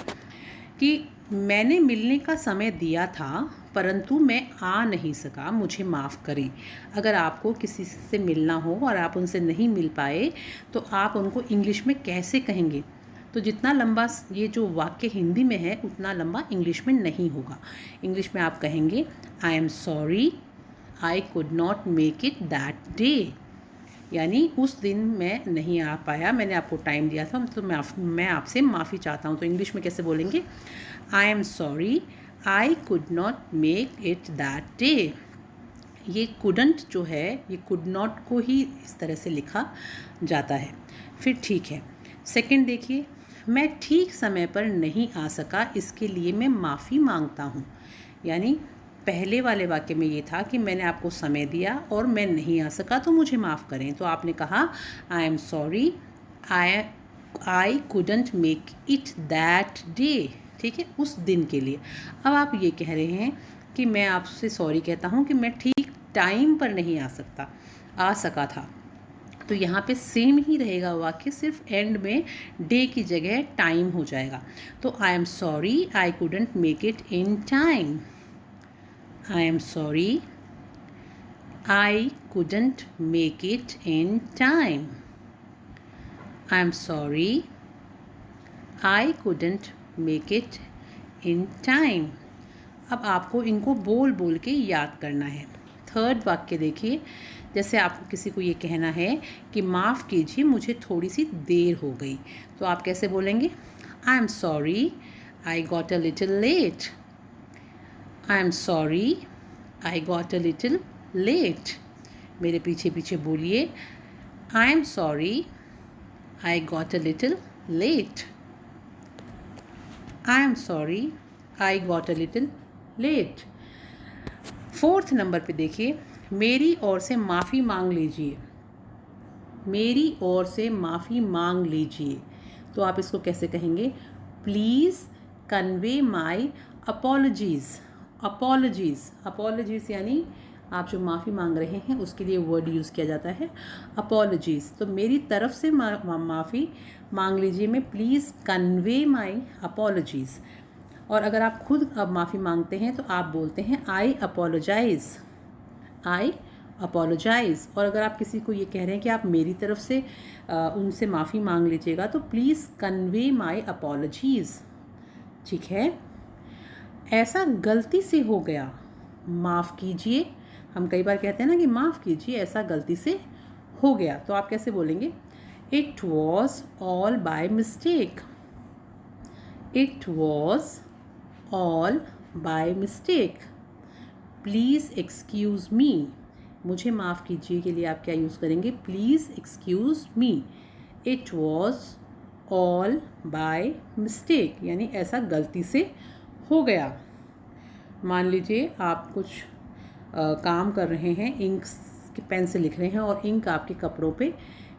कि मैंने मिलने का समय दिया था परंतु मैं आ नहीं सका, मुझे माफ़ करें। अगर आपको किसी से मिलना हो और आप उनसे नहीं मिल पाए तो आप उनको इंग्लिश में कैसे कहेंगे। तो जितना लंबा ये जो वाक्य हिंदी में है उतना लंबा इंग्लिश में नहीं होगा। इंग्लिश में आप कहेंगे, आई am sorry I could not make it that day, यानी उस दिन मैं नहीं आ पाया, मैंने आपको टाइम दिया था तो मैं आपसे माफ़ी चाहता हूँ। तो इंग्लिश में कैसे बोलेंगे, I am sorry I could not make it that day. ये कुडंट जो है, ये कुड नॉट को ही इस तरह से लिखा जाता है। फिर ठीक है, सेकंड देखिए, मैं ठीक समय पर नहीं आ सका, इसके लिए मैं माफ़ी मांगता हूँ। यानी पहले वाले वाक्य में ये था कि मैंने आपको समय दिया और मैं नहीं आ सका तो मुझे माफ़ करें। तो आपने कहा आई am sorry, I couldn't make it that day. ठीक है, उस दिन के लिए। अब आप ये कह रहे हैं कि मैं आपसे सॉरी कहता हूँ कि मैं ठीक टाइम पर नहीं आ सका था। तो यहाँ पे सेम ही रहेगा वाक्य, सिर्फ एंड में डे की जगह टाइम हो जाएगा। तो आई am sorry I couldn't make it in time. I am sorry I couldn't make it in time. I am sorry I couldn't make it in time. अब आपको इनको बोल बोल के याद करना है। थर्ड वाक्य देखिए, जैसे आपको किसी को ये कहना है कि माफ़ कीजिए मुझे थोड़ी सी देर हो गई, तो आप कैसे बोलेंगे? I am sorry I got a little late. I am sorry I got a little late. मेरे पीछे पीछे बोलिए, I am sorry I got a little late. I am sorry I got a little late. Fourth number पे देखिए, मेरी ओर से माफ़ी मांग लीजिए। मेरी ओर से माफ़ी मांग लीजिए, तो आप इसको कैसे कहेंगे? Please convey my apologies. Apologies यानी आप जो माफ़ी मांग रहे हैं उसके लिए वर्ड यूज़ किया जाता है अपॉलजीज़। तो मेरी तरफ से माफ़ी मांग लीजिए में प्लीज़ कन्वे माई अपॉलजीज़। और अगर आप खुद अब माफ़ी मांगते हैं तो आप बोलते हैं आई अपोलोजाइज़। आई अपोलोजाइज़। और अगर आप किसी को ये कह रहे हैं कि आप मेरी तरफ से उनसे माफ़ी मांग लीजिएगा तो प्लीज़ कन्वे माई अपॉलजीज़। ठीक है, ऐसा गलती से हो गया, माफ़ कीजिए। हम कई बार कहते हैं ना कि माफ़ कीजिए, ऐसा गलती से हो गया, तो आप कैसे बोलेंगे? It was all by mistake. It was all by mistake. Please excuse me. मुझे माफ़ कीजिए के लिए आप क्या यूज़ करेंगे? Please excuse me. It was all by mistake, यानी ऐसा गलती से हो गया। मान लीजिए आप कुछ काम कर रहे हैं, इंक के पेन से लिख रहे हैं और इंक आपके कपड़ों पे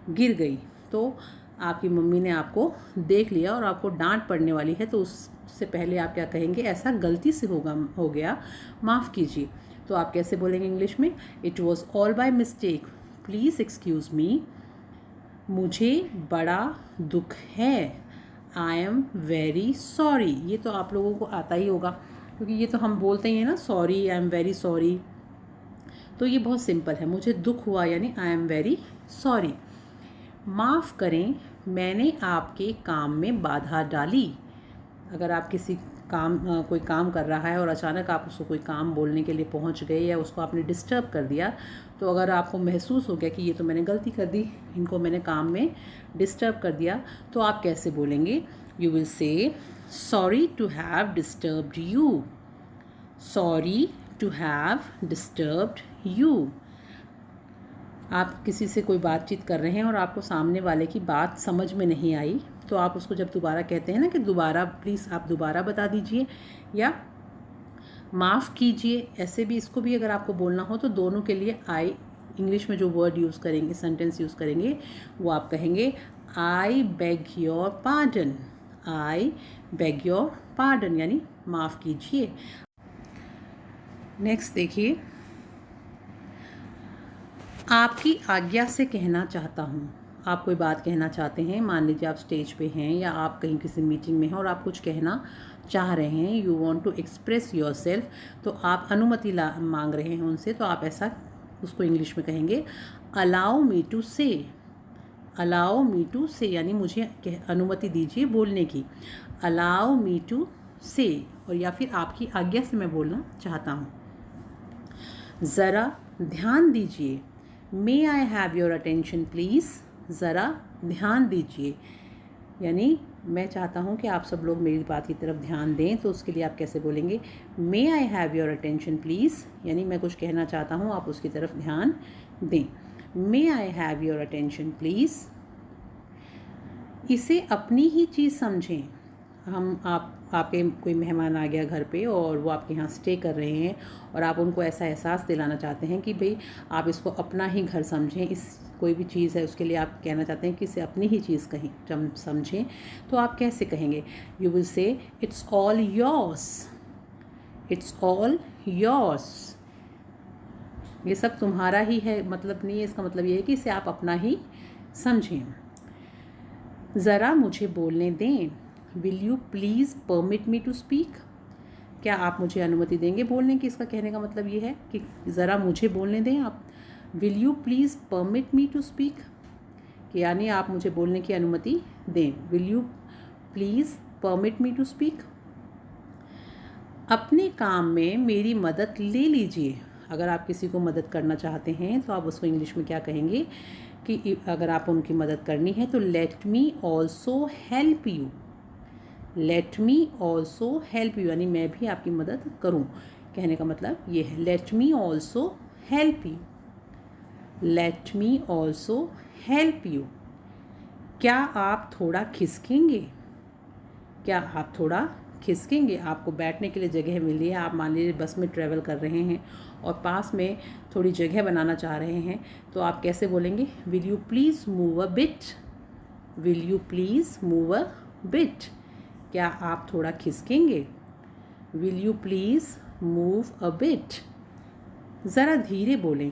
गिर गई, तो आपकी मम्मी ने आपको देख लिया और आपको डांट पड़ने वाली है, तो उससे पहले आप क्या कहेंगे? ऐसा गलती से हो गया, माफ़ कीजिए। तो आप कैसे बोलेंगे इंग्लिश में? It was all by mistake, please excuse me. मुझे बड़ा दुख है, आई एम वेरी सॉरी। ये तो आप लोगों को आता ही होगा क्योंकि ये तो हम बोलते ही हैं ना, sorry, I am very sorry. तो ये बहुत सिंपल है, मुझे दुख हुआ यानी आई एम वेरी सॉरी। माफ़ करें, मैंने आपके काम में बाधा डाली। अगर आप किसी कोई काम कर रहा है और अचानक आप उसको कोई काम बोलने के लिए पहुंच गए या उसको आपने डिस्टर्ब कर दिया, तो अगर आपको महसूस हो गया कि ये तो मैंने गलती कर दी, इनको मैंने काम में डिस्टर्ब कर दिया, तो आप कैसे बोलेंगे? You will say sorry to have disturbed you. Sorry to have disturbed you. आप किसी से कोई बातचीत कर रहे हैं और आपको सामने वाले की बात समझ में नहीं आई, तो आप उसको जब दोबारा कहते हैं ना कि दोबारा प्लीज़ आप दोबारा बता दीजिए या माफ़ कीजिए, ऐसे भी इसको भी अगर आपको बोलना हो तो दोनों के लिए आई इंग्लिश में जो वर्ड यूज़ करेंगे, सेंटेंस यूज़ करेंगे, वो आप कहेंगे आई beg your pardon. I beg your pardon यानी माफ़ कीजिए। नेक्स्ट देखिए, आपकी आज्ञा से कहना चाहता हूँ। आप कोई बात कहना चाहते हैं, मान लीजिए आप स्टेज पे हैं या आप कहीं किसी मीटिंग में हैं और आप कुछ कहना चाह रहे हैं, you want to express yourself, तो आप अनुमति मांग रहे हैं उनसे, तो आप ऐसा उसको इंग्लिश में कहेंगे allow me to say. Allow me to से यानी मुझे अनुमति दीजिए बोलने की, अलाउ मी टू से। और या फिर आपकी आज्ञा से मैं बोलना चाहता हूँ। ज़रा ध्यान दीजिए, may I have your attention please. ज़रा ध्यान दीजिए यानी मैं चाहता हूँ कि आप सब लोग मेरी बात की तरफ ध्यान दें, तो उसके लिए आप कैसे बोलेंगे? May I have your attention please, यानी मैं कुछ कहना चाहता हूँ, आप उसकी तरफ ध्यान दें। May I have your attention please. इसे अपनी ही चीज़ समझें। आपके कोई मेहमान आ गया घर पे और वो आपके यहाँ स्टे कर रहे हैं और आप उनको ऐसा एहसास दिलाना चाहते हैं कि भाई आप इसको अपना ही घर समझें। इस कोई भी चीज़ है उसके लिए आप कहना चाहते हैं कि इसे अपनी ही चीज़ कहीं समझें, तो आप कैसे कहेंगे? यू विल से it's all yours. It's all yours. ये सब तुम्हारा ही है मतलब नहीं है, इसका मतलब ये है कि इसे आप अपना ही समझें। ज़रा मुझे बोलने दें। Will you please permit me to speak. क्या आप मुझे अनुमति देंगे बोलने की? इसका कहने का मतलब ये है कि ज़रा मुझे बोलने दें आप। Will you please permit me to speak, कि यानी आप मुझे बोलने की अनुमति दें। Will you please permit me to speak. अपने काम में मेरी मदद ले लीजिए। अगर आप किसी को मदद करना चाहते हैं तो आप उसको इंग्लिश में क्या कहेंगे कि अगर आप उनकी मदद करनी है तो let me also help you. Let me also help you, यानी मैं भी आपकी मदद करूं। कहने का मतलब ये है, let me also help you. Let me also help you. क्या आप थोड़ा खिसकेंगे? क्या आप थोड़ा खिसकेंगे? आपको बैठने के लिए जगह मिली है, आप मान लीजिए बस में ट्रैवल कर रहे हैं और पास में थोड़ी जगह बनाना चाह रहे हैं, तो आप कैसे बोलेंगे? Will you please move a bit. Will you please move a bit. क्या आप थोड़ा खिसकेंगे? Will you please move a bit. ज़रा धीरे बोलें।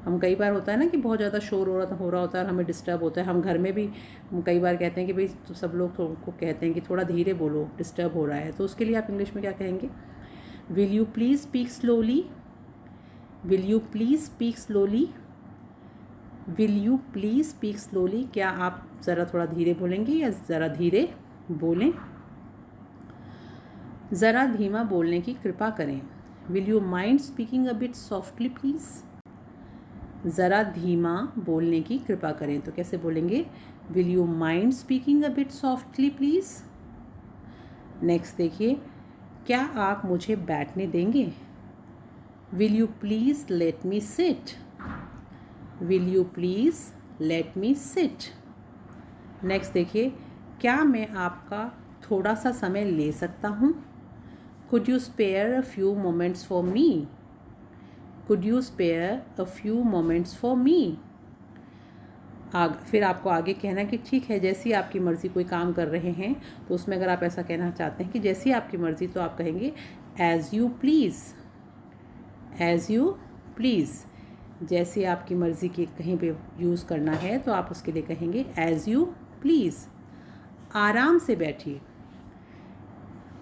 हम कई बार होता है ना कि बहुत ज़्यादा शोर हो रहा होता है और हमें डिस्टर्ब होता है। हम घर में भी कई बार कहते हैं कि भाई तो सब लोग को कहते हैं कि थोड़ा धीरे बोलो, डिस्टर्ब हो रहा है। तो उसके लिए आप इंग्लिश में क्या कहेंगे? Will you please speak slowly. Will you please speak slowly. Will you please speak slowly. क्या आप ज़रा थोड़ा धीरे बोलेंगे या ज़रा धीरे बोलें? ज़रा धीमा बोलने की कृपा करें। Will you mind speaking a bit softly please. ज़रा धीमा बोलने की कृपा करें, तो कैसे बोलेंगे? Will you mind speaking a bit softly please. Next देखिए, क्या आप मुझे बैठने देंगे? Will you please let me sit. Will you please let me sit. Next देखिए, क्या मैं आपका थोड़ा सा समय ले सकता हूँ? Could you spare a few moments for me. Could you spare a few moments for me. फिर आपको आगे कहना कि ठीक है, जैसी आपकी मर्ज़ी। कोई काम कर रहे हैं तो उसमें अगर आप ऐसा कहना चाहते हैं कि जैसी आपकी मर्ज़ी, तो आप कहेंगे as you please. As you please. जैसे आपकी मर्ज़ी की कहीं पे यूज़ करना है तो आप उसके लिए कहेंगे एज़ यू प्लीज़। आराम से बैठिए।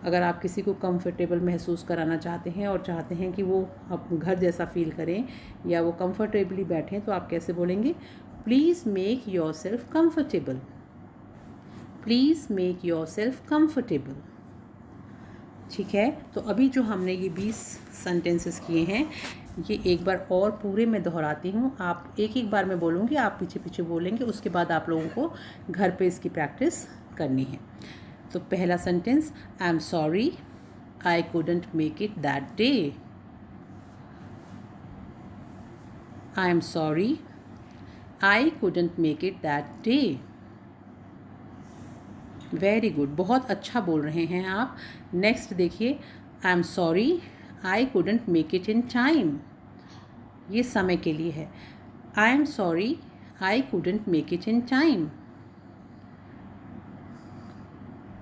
अगर आप किसी को कंफर्टेबल महसूस कराना चाहते हैं और चाहते हैं कि वो घर जैसा फील करें या वो कंफर्टेबली बैठें, तो आप कैसे बोलेंगे? Please make your self comfortable. Please make your self comfortable. ठीक है, तो अभी जो हमने ये 20 सेंटेंसेस किए हैं, ये एक बार और पूरे में दोहराती हूँ। आप एक एक बार मैं बोलूँगी, आप पीछे पीछे बोलेंगे। उसके बाद आप लोगों को घर पे इसकी प्रैक्टिस करनी है। तो पहला sentence, I am sorry I couldn't make it that day. I am sorry I couldn't make it that day. Very good, बहुत अच्छा बोल रहे हैं आप। नेक्स्ट देखिए, आई am sorry I couldn't make it in time. ये समय के लिए है। आई am sorry I couldn't make it in time.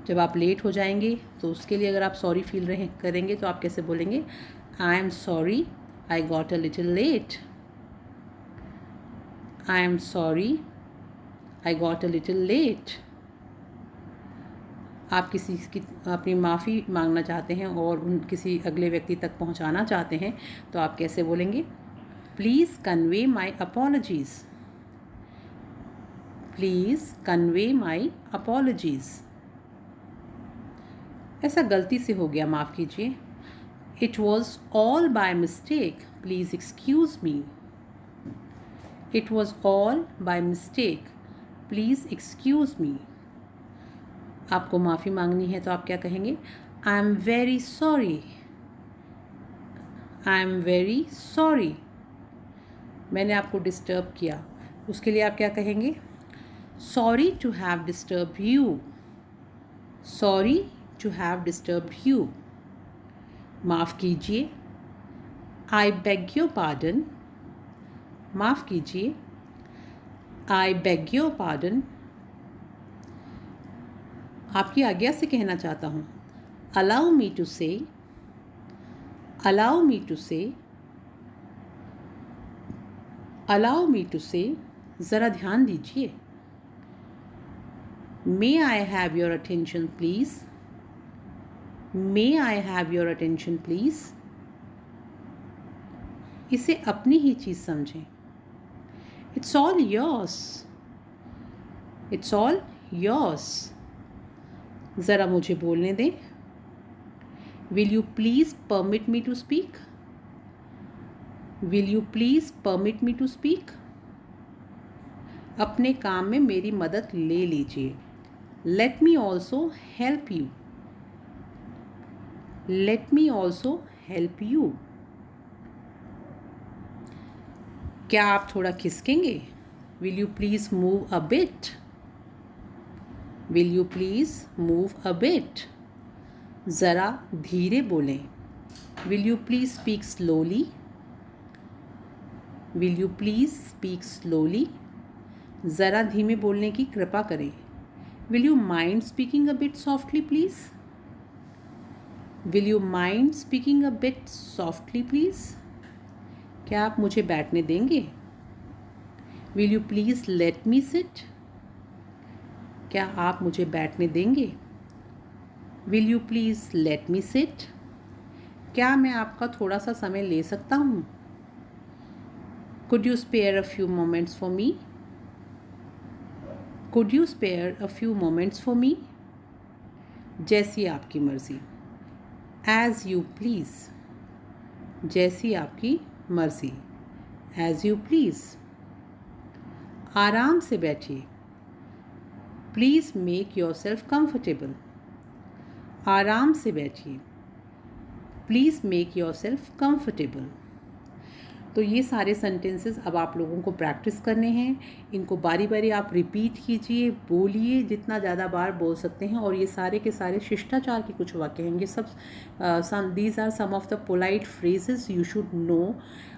जब आप लेट हो जाएंगे तो उसके लिए अगर आप सॉरी फील करेंगे तो आप कैसे बोलेंगे? I am sorry I got a little late. I am sorry I got a little late. आप किसी की अपनी माफ़ी मांगना चाहते हैं और किसी अगले व्यक्ति तक पहुंचाना चाहते हैं, तो आप कैसे बोलेंगे? Please convey my apologies. Please convey my apologies. ऐसा गलती से हो गया, माफ़ कीजिए। It was all by mistake, please excuse me. It was all by mistake, please excuse me. आपको माफ़ी मांगनी है तो आप क्या कहेंगे? I am very sorry. I am very sorry. मैंने आपको डिस्टर्ब किया, उसके लिए आप क्या कहेंगे? Sorry to have disturbed you. Sorry to have disturbed you. माफ़ कीजिए. I beg your pardon. माफ़ कीजिए. I beg your pardon. आपकी आज्ञा से कहना चाहता हूँ. Allow me to say. Allow me to say. Allow me to say. ज़रा ध्यान दीजिए. May I have your attention please? May I have your attention please? इसे अपनी ही चीज़ समझें. It's all yours. It's all yours. ज़रा मुझे बोलने दें. Will you please permit me to speak? Will you please permit me to speak? अपने काम में मेरी मदद ले लीजिए. Let me also help you. Let me also help you. क्या आप थोड़ा खिसकेंगे? Will you please move a bit? Will you please move a bit? ज़रा धीरे बोलें. Will you please speak slowly? Will you please speak slowly? ज़रा धीमे बोलने की कृपा करें. Will you mind speaking a bit softly please? Will you mind speaking a bit softly please? क्या आप मुझे बैठने देंगे? Will you please let me sit? क्या आप मुझे बैठने देंगे? Will you please let me sit? क्या मैं आपका थोड़ा सा समय ले सकता हूँ? Could you spare a few moments for me? Could you spare a few moments for me? जैसी आपकी मर्ज़ी. As you please. जैसी आपकी मर्ज़ी. As you please. आराम से बैठिए. Please make yourself comfortable. आराम से बैठिए. Please make yourself comfortable. तो ये सारे सेंटेंसेस अब आप लोगों को प्रैक्टिस करने हैं. इनको बारी बारी आप रिपीट कीजिए, बोलिए, जितना ज़्यादा बार बोल सकते हैं. और ये सारे के सारे शिष्टाचार के कुछ वाक्य हैं. ये सब these are some of the polite phrases you should know.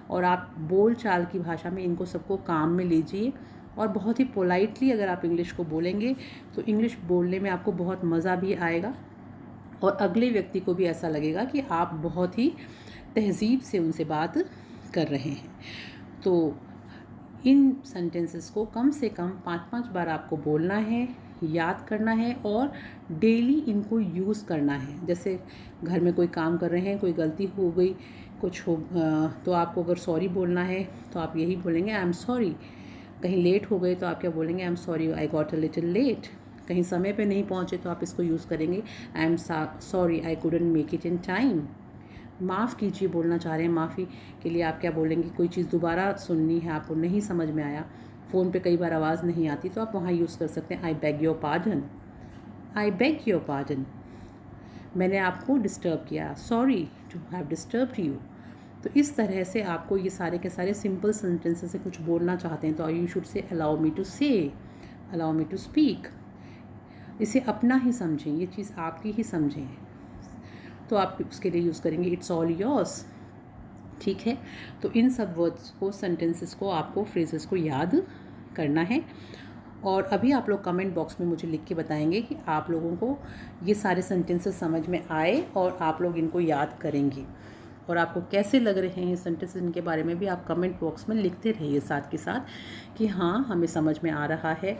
और आप बोल चाल की भाषा में इनको सबको काम में लीजिए. और बहुत ही पोलाइटली अगर आप इंग्लिश को बोलेंगे तो इंग्लिश बोलने में आपको बहुत मज़ा भी आएगा. और अगले व्यक्ति को भी ऐसा लगेगा कि आप बहुत ही तहज़ीब से उनसे बात कर रहे हैं. तो इन सेंटेंसेस को कम से कम 5-5 बार आपको बोलना है, याद करना है और डेली इनको यूज़ करना है. जैसे घर में कोई काम कर रहे हैं, कोई गलती हो गई, कुछ हो तो आपको अगर सॉरी बोलना है तो आप यही बोलेंगे, आई एम सॉरी. कहीं लेट हो गए तो आप क्या बोलेंगे, I am sorry I got a little late. कहीं समय पे नहीं पहुँचे तो आप इसको यूज़ करेंगे, आई am sorry I couldn't make it in time. माफ़ कीजिए बोलना चाह रहे हैं, माफ़ी के लिए आप क्या बोलेंगे, कोई चीज़ दोबारा सुननी है, आपको नहीं समझ में आया, फ़ोन पे कई बार आवाज़ नहीं आती तो आप वहाँ यूज़ कर सकते हैं, I beg your pardon. I beg your pardon. मैंने आपको डिस्टर्ब किया, sorry to have disturbed you. तो इस तरह से आपको ये सारे के सारे सिंपल सेंटेंसेस से कुछ बोलना चाहते हैं तो you should say allow me to say, allow me to speak. इसे अपना ही समझें, ये चीज़ आपकी ही समझें. तो आप उसके लिए यूज़ करेंगे इट्स ऑल योर्स. ठीक है. तो इन सब वर्ड्स को, सेंटेंसेस को, आपको फ्रेजेस को याद करना है. और अभी आप लोग कमेंट बॉक्स में मुझे लिख के बताएंगे कि आप लोगों को ये सारे सेंटेंसेस समझ में आए और आप लोग इनको याद करेंगे. और आपको कैसे लग रहे हैं सेंटेंसेस, इनके बारे में भी आप कमेंट बॉक्स में लिखते रहिए साथ के साथ कि हाँ हमें समझ में आ रहा है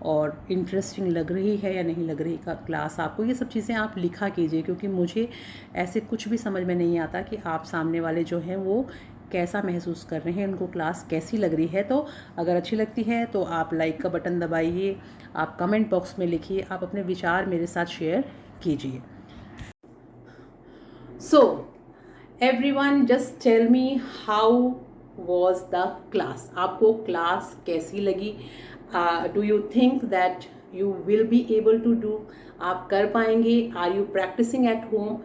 और इंटरेस्टिंग लग रही है या नहीं लग रही का क्लास आपको. ये सब चीज़ें आप लिखा कीजिए क्योंकि मुझे ऐसे कुछ भी समझ में नहीं आता कि आप सामने वाले जो हैं वो कैसा महसूस कर रहे हैं, उनको क्लास कैसी लग रही है. तो अगर अच्छी लगती है तो आप लाइक का बटन दबाइए, आप कमेंट बॉक्स में लिखिए, आप अपने विचार मेरे साथ शेयर कीजिए. सो everyone just tell me how was the class. आपको क्लास कैसी लगी? Do you think that you will be able to do? आप कर पाएंगे? Are you practicing at home?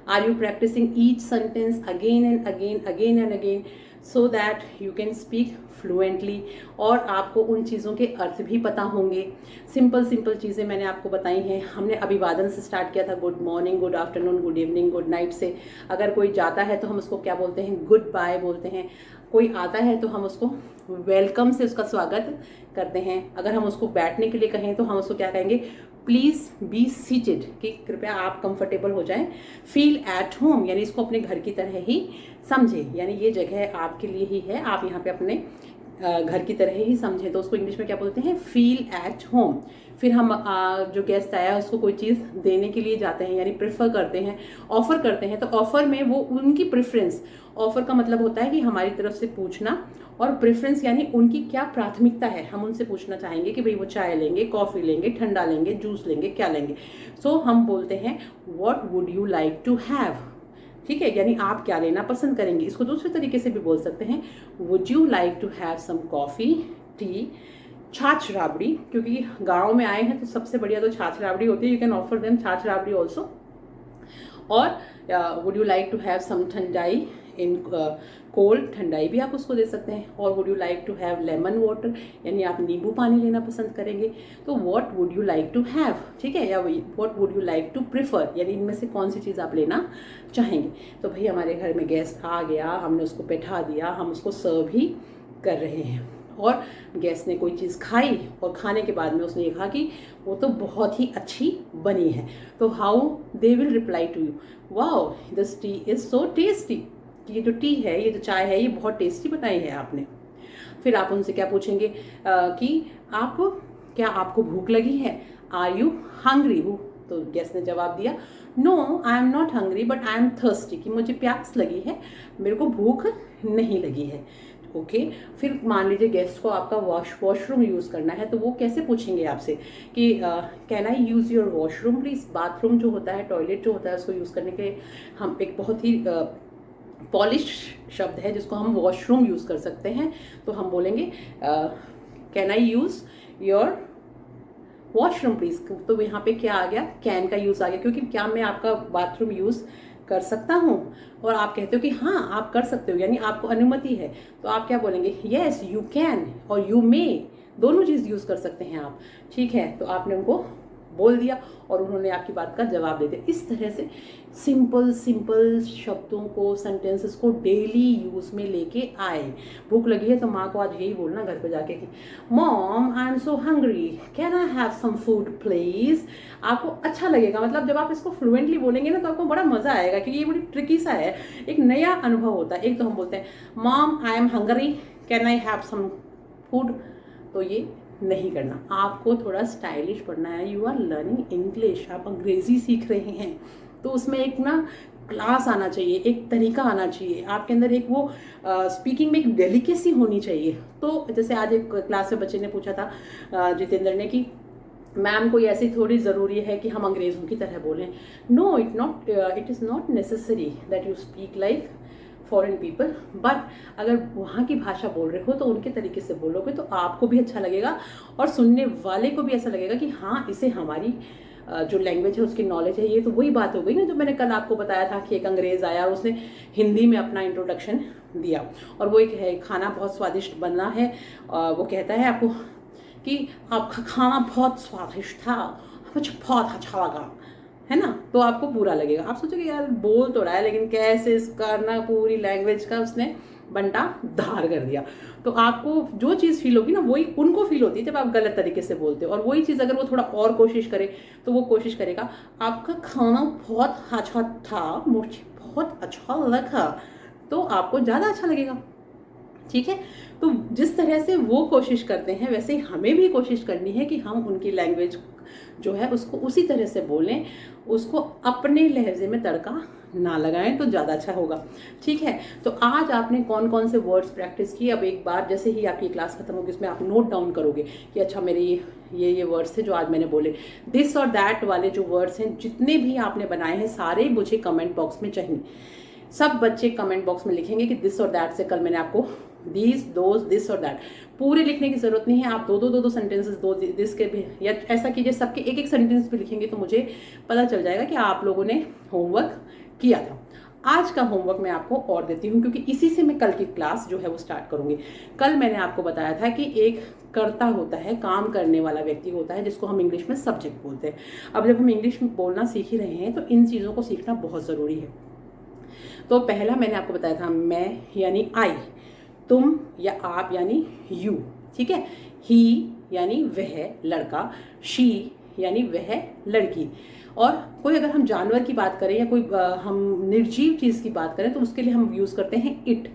Are you practicing each sentence again and again, again and again? So that you can speak fluently, और आपको उन चीज़ों के अर्थ भी पता होंगे। सिंपल सिंपल चीज़ें मैंने आपको बताई हैं। हमने अभिवादन से स्टार्ट किया था, good morning, good afternoon, good evening, good night से। अगर कोई जाता है तो हम उसको क्या बोलते हैं, गुड बाय बोलते हैं। कोई आता है तो हम उसको वेलकम से उसका स्वागत करते हैं। अगर हम उसको बैठने के लिए कहें तो हम उसको क्या कहेंगे, प्लीज़ बी सीटेड, कि कृपया आप कंफर्टेबल हो जाएं। फील एट होम, यानी इसको अपने घर की तरह ही समझें, यानी ये जगह आपके लिए ही है, आप यहाँ पे अपने घर की तरह ही समझें। तो उसको इंग्लिश में क्या बोलते हैं, फील एट होम। फिर हम जो गेस्ट आया उसको कोई चीज़ देने के लिए जाते हैं, यानी प्रेफर करते हैं, ऑफर करते हैं। तो ऑफर में वो उनकी प्रेफरेंस, ऑफर का मतलब होता है कि हमारी तरफ से पूछना, और प्रेफरेंस यानी उनकी क्या प्राथमिकता है। हम उनसे पूछना चाहेंगे कि भाई वो चाय लेंगे, कॉफ़ी लेंगे, ठंडा लेंगे, जूस लेंगे, क्या लेंगे। सो हम बोलते हैं what would you like to have, ठीक है, यानी आप क्या लेना पसंद करेंगे। इसको दूसरे तरीके से भी बोल सकते हैं, would you like to have some coffee, tea, chhachh rabri, क्योंकि गाँव में आए हैं तो सबसे बढ़िया तो छाछ राबड़ी होती है। You can offer them chhachh rabri also. और would you like to have some thandai in cold, thandai भी आप उसको दे सकते हैं। और would you like to have lemon water, यानी आप नींबू पानी लेना पसंद करेंगे। तो what would you like to have, ठीक है, या what would you like to prefer, यानी इनमें से कौन सी चीज़ आप लेना चाहेंगे। तो भाई हमारे घर में गेस्ट आ गया, हमने उसको बैठा दिया, हम उसको सर्व ही कर रहे हैं, और गेस्ट ने कोई चीज़ खाई और खाने के बाद में उसने ये कहा कि वो तो बहुत ही अच्छी बनी है। तो how they will reply to you, wow this tea is so tasty, ये जो टी है, ये जो चाय है, ये बहुत टेस्टी बनाई है आपने। फिर आप उनसे क्या पूछेंगे कि आप, क्या आपको भूख लगी है, आर यू हंग्री। तो गेस्ट ने जवाब दिया, no I am not hungry but I am thirsty, कि मुझे प्यास लगी है, मेरे को भूख नहीं लगी है। ओके फिर मान लीजिए गेस्ट को आपका वॉशरूम यूज़ करना है, तो वो कैसे पूछेंगे आपसे कि can I use your washroom please. Bathroom जो होता है, टॉयलेट जो होता है, उसको यूज़ करने के हम एक बहुत ही पॉलिश शब्द है जिसको हम वॉशरूम यूज़ कर सकते हैं। तो हम बोलेंगे can I use your washroom please. तो यहाँ पे क्या आ गया, कैन का यूज़ आ गया, क्योंकि क्या मैं आपका बाथरूम यूज़ कर सकता हूँ, और आप कहते हो कि हाँ आप कर सकते हो, यानी आपको अनुमति है। तो आप क्या बोलेंगे, येस यू कैन और यू मे, दोनों चीज़ यूज़ कर सकते हैं आप, ठीक है। तो आपने उनको बोल दिया और उन्होंने आपकी बात का जवाब दे दिया। इस तरह से सिंपल सिंपल शब्दों को, सेंटेंसेस को डेली यूज़ में लेके आए। भूख लगी है तो माँ को आज यही बोलना घर पे जाके कि mom I am so hungry, can I have some food please. आपको अच्छा लगेगा, मतलब जब आप इसको फ्लुएंटली बोलेंगे ना तो आपको बड़ा मज़ा आएगा, क्योंकि ये बड़ी ट्रिकी सा है, एक नया अनुभव होता है। एक तो हम बोलते हैं mom I am hungry, can I have some food, तो ये नहीं करना, आपको थोड़ा स्टाइलिश पढ़ना है। यू आर लर्निंग इंग्लिश, आप अंग्रेजी सीख रहे हैं, तो उसमें एक ना क्लास आना चाहिए, एक तरीका आना चाहिए, आपके अंदर एक वो स्पीकिंग में एक डेलिकेसी होनी चाहिए। तो जैसे आज एक क्लास में बच्चे ने पूछा था जितेंद्र ने कि मैम कोई ऐसी थोड़ी ज़रूरी है कि हम अंग्रेज़ों की तरह बोलें। No it is not necessary that you speak like foreign people, but अगर वहाँ की भाषा बोल रहे हो तो उनके तरीके से बोलोगे तो आपको भी अच्छा लगेगा और सुनने वाले को भी ऐसा लगेगा कि हाँ इसे हमारी जो लैंग्वेज है उसकी नॉलेज है। ये तो वही बात हो गई ना जो मैंने कल आपको बताया था कि एक अंग्रेज़ आया और उसने हिंदी में अपना इंट्रोडक्शन दिया, और वो एक है खाना बहुत स्वादिष्ट बना है, वो कहता है आपको कि आपका खाना बहुत स्वादिष्ट था, मुझे बहुत अच्छा लगा, है ना। तो आपको बुरा लगेगा, आप सोचोगे यार बोल तो रहा है लेकिन कैसे इसका ना पूरी लैंग्वेज का उसने बंटा धार कर दिया। तो आपको जो चीज़ फील होगी ना वही उनको फील होती है जब आप गलत तरीके से बोलते हो, और वही चीज़ अगर वो थोड़ा और कोशिश करे तो वो कोशिश करेगा आपका खाना बहुत अच्छा था, मुझे बहुत अच्छा लगा, तो आपको ज़्यादा अच्छा लगेगा, ठीक है। तो जिस तरह से वो कोशिश करते हैं वैसे ही हमें भी कोशिश करनी है कि हम उनकी लैंग्वेज जो है उसको उसी तरह से बोलें, उसको अपने लहजे में तड़का ना लगाएं तो ज़्यादा अच्छा होगा, ठीक है। तो आज आपने कौन कौन से वर्ड्स प्रैक्टिस किए, अब एक बार जैसे ही आपकी क्लास खत्म होगी उसमें आप नोट डाउन करोगे कि अच्छा मेरे ये वर्ड्स थे जो आज मैंने बोले। दिस और दैट वाले जो वर्ड्स हैं जितने भी आपने बनाए हैं सारे मुझे कमेंट बॉक्स में चाहिए। सब बच्चे कमेंट बॉक्स में लिखेंगे कि दिस और दैट से कल मैंने आपको दीज दोज दिस और दैट, पूरे लिखने की जरूरत नहीं है, आप दो सेंटेंसेस दो दिस के भी, या ऐसा कीजिए सबके एक एक सेंटेंस भी लिखेंगे तो मुझे पता चल जाएगा कि आप लोगों ने होमवर्क किया था। आज का होमवर्क मैं आपको और देती हूँ, क्योंकि इसी से मैं कल की क्लास जो है वो स्टार्ट करूँगी। कल मैंने आपको बताया था कि एक कर्ता होता है, काम करने वाला व्यक्ति होता है, जिसको हम इंग्लिश में सब्जेक्ट बोलते हैं। अब जब हम इंग्लिश में बोलना सीख ही रहे हैं तो इन चीज़ों को सीखना बहुत ज़रूरी है। तो पहला मैंने आपको बताया था मैं यानी आई, तुम या आप यानी यू, ठीक है। ही यानी वह लड़का, शी यानी वह लड़की। और कोई अगर हम जानवर की बात करें या कोई हम निर्जीव चीज़ की बात करें तो उसके लिए हम यूज़ करते हैं इट,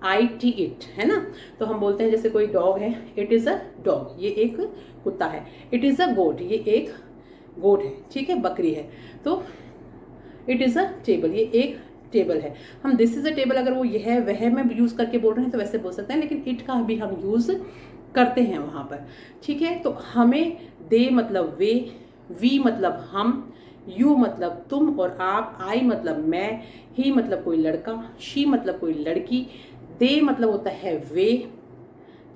IT इट, है ना। तो हम बोलते हैं जैसे कोई डॉग है, इट इज़ अ डॉग, ये एक कुत्ता है। इट इज़ अ गोट, ये एक गोट है, ठीक है, बकरी है। तो इट इज़ अ टेबल, ये एक टेबल है। हम दिस इज़ अ टेबल अगर वो यह वह में यूज़ करके बोल रहे हैं तो वैसे बोल सकते हैं, लेकिन इट का भी हम यूज़ करते हैं वहाँ पर, ठीक है। तो हमें दे मतलब वे, वी मतलब हम, यू मतलब तुम और आप, आई मतलब मैं, ही मतलब कोई लड़का, शी मतलब कोई लड़की, दे मतलब होता है वे,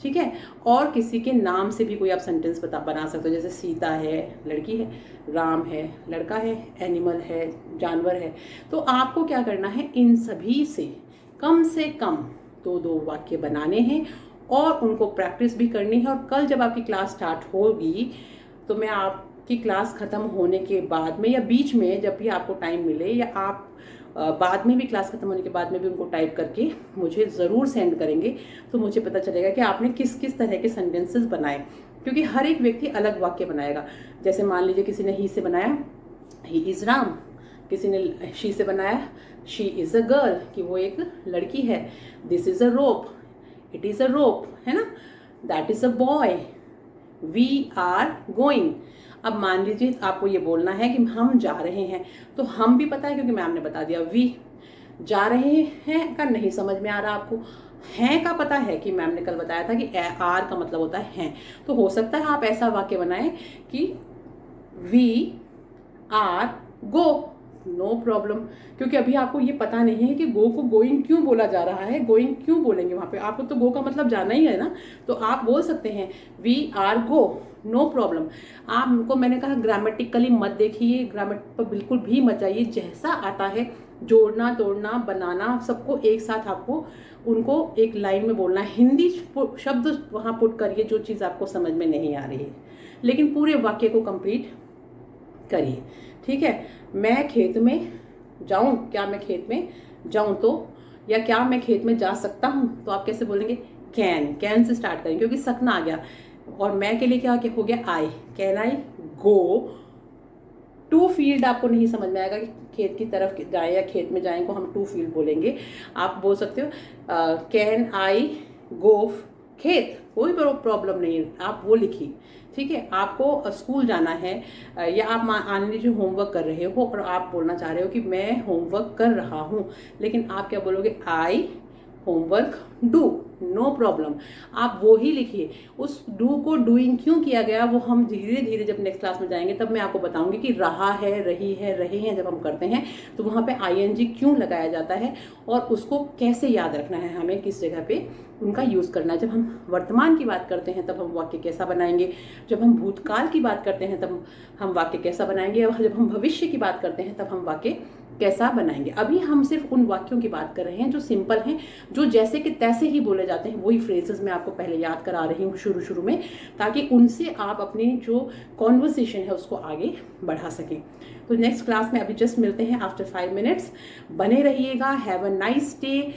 ठीक है। और किसी के नाम से भी कोई आप सेंटेंस बना सकते हो, जैसे सीता है लड़की है, राम है लड़का है, एनिमल है जानवर है। तो आपको क्या करना है, इन सभी से कम दो वाक्य बनाने हैं और उनको प्रैक्टिस भी करनी है। और कल जब आपकी क्लास स्टार्ट होगी तो मैं आपकी क्लास ख़त्म होने के बाद में या बीच में जब भी आपको टाइम मिले, या आप बाद में भी क्लास खत्म होने के बाद में भी उनको टाइप करके मुझे ज़रूर सेंड करेंगे, तो मुझे पता चलेगा कि आपने किस किस तरह के सेंटेंसेस बनाए, क्योंकि हर एक व्यक्ति अलग वाक्य बनाएगा। जैसे मान लीजिए किसी ने ही से बनाया, ही इज़ राम, किसी ने शी से बनाया, शी इज़ अ गर्ल, कि वो एक लड़की है। This is a rope, it is a rope, है ना। That is a boy, we are going. अब मान लीजिए आपको ये बोलना है कि हम जा रहे हैं, तो हम भी पता है क्योंकि मैम ने बता दिया। वी, जा रहे हैं का नहीं समझ में आ रहा आपको, हैं का पता है कि मैम ने कल बताया था कि आर का मतलब होता है हैं। तो हो सकता है आप ऐसा वाक्य बनाएं कि we are go, no problem. क्योंकि अभी आपको ये पता नहीं है कि गो को गोइंग क्यों बोला जा रहा है, गोइंग क्यों बोलेंगे वहाँ पे, आपको तो गो का मतलब जाना ही है ना। तो आप बोल सकते हैं we are go, no problem. आपको मैंने कहा ग्रामेटिकली मत देखिए, ग्रामर पर बिल्कुल भी मत जाइए, जैसा आता है जोड़ना तोड़ना बनाना सबको एक साथ आपको उनको एक लाइन में बोलना है। हिंदी शब्द वहाँ पुट करिए जो चीज़ आपको समझ में नहीं आ रही है, लेकिन पूरे वाक्य को कंप्लीट करिए, ठीक है। मैं खेत में जाऊं, क्या मैं खेत में जाऊं तो, या क्या मैं खेत में जा सकता हूं, तो आप कैसे बोलेंगे, कैन से स्टार्ट करेंगे क्योंकि सकना आ गया। और मैं के लिए क्या हो गया, I, can I go to field. आपको नहीं समझ में आएगा कि खेत की तरफ जाए या खेत में जाए को हम टू फील्ड बोलेंगे। आप बोल सकते हो कैन आई गो खेत, कोई प्रॉब्लम नहीं है, आप वो लिखिए, ठीक है। आपको स्कूल जाना है या आप मान लीजिए होमवर्क कर रहे हो और आप बोलना चाह रहे हो कि मैं होमवर्क कर रहा हूँ, लेकिन आप क्या बोलोगे, आई होमवर्क डू, नो प्रॉब्लम। आप वो ही लिखिए। उस डू को डूइंग क्यों किया गया वो हम धीरे धीरे जब नेक्स्ट क्लास में जाएंगे तब मैं आपको बताऊंगी कि रहा है, रही है, रहे हैं जब हम करते हैं तो वहाँ पे ING क्यों लगाया जाता है और उसको कैसे याद रखना है, हमें किस जगह पे उनका यूज़ करना है। जब हम वर्तमान की बात करते हैं तब हम वाक्य कैसा बनाएंगे, जब हम भूतकाल की बात करते हैं तब हम वाक्य कैसा बनाएंगे, और जब हम भविष्य की बात करते हैं तब हम वाक्य कैसा बनाएंगे। अभी हम सिर्फ उन वाक्यों की बात कर रहे हैं जो सिंपल हैं, जो जैसे कि तैसे ही बोले जाते हैं, वही फ्रेजेस मैं आपको पहले याद करा रही हूँ शुरू में, ताकि उनसे आप अपनी जो कॉन्वर्सेशन है उसको आगे बढ़ा सकें। तो नेक्स्ट क्लास में अभी जस्ट मिलते हैं आफ्टर 5 मिनट्स। बने रहिएगा, हैव अ नाइस डे।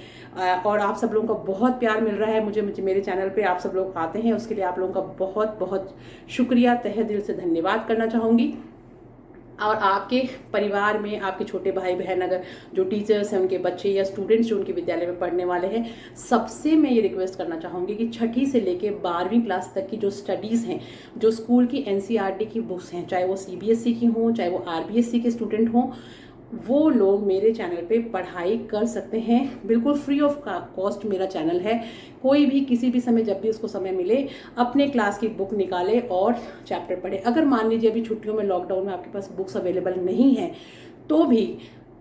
और आप सब लोगों का बहुत प्यार मिल रहा है मुझे मेरे चैनल पे आप सब लोग आते हैं, उसके लिए आप लोगों का बहुत बहुत शुक्रिया, तहे दिल से धन्यवाद करना चाहूँगी। और आपके परिवार में आपके छोटे भाई बहन अगर जो टीचर्स हैं, उनके बच्चे या स्टूडेंट्स जो उनके विद्यालय में पढ़ने वाले हैं, सबसे मैं ये रिक्वेस्ट करना चाहूँगी कि छठी से लेके 12वीं क्लास तक की जो स्टडीज़ हैं, जो स्कूल की NCERT की बुक्स हैं, चाहे वो CBSE की हों, चाहे वो RBSE के स्टूडेंट हों, वो लोग मेरे चैनल पे पढ़ाई कर सकते हैं। बिल्कुल फ्री ऑफ कॉस्ट मेरा चैनल है। कोई भी किसी भी समय जब भी उसको समय मिले अपने क्लास की बुक निकाले और चैप्टर पढ़े। अगर मान लीजिए अभी छुट्टियों में लॉकडाउन में आपके पास बुक्स अवेलेबल नहीं है तो भी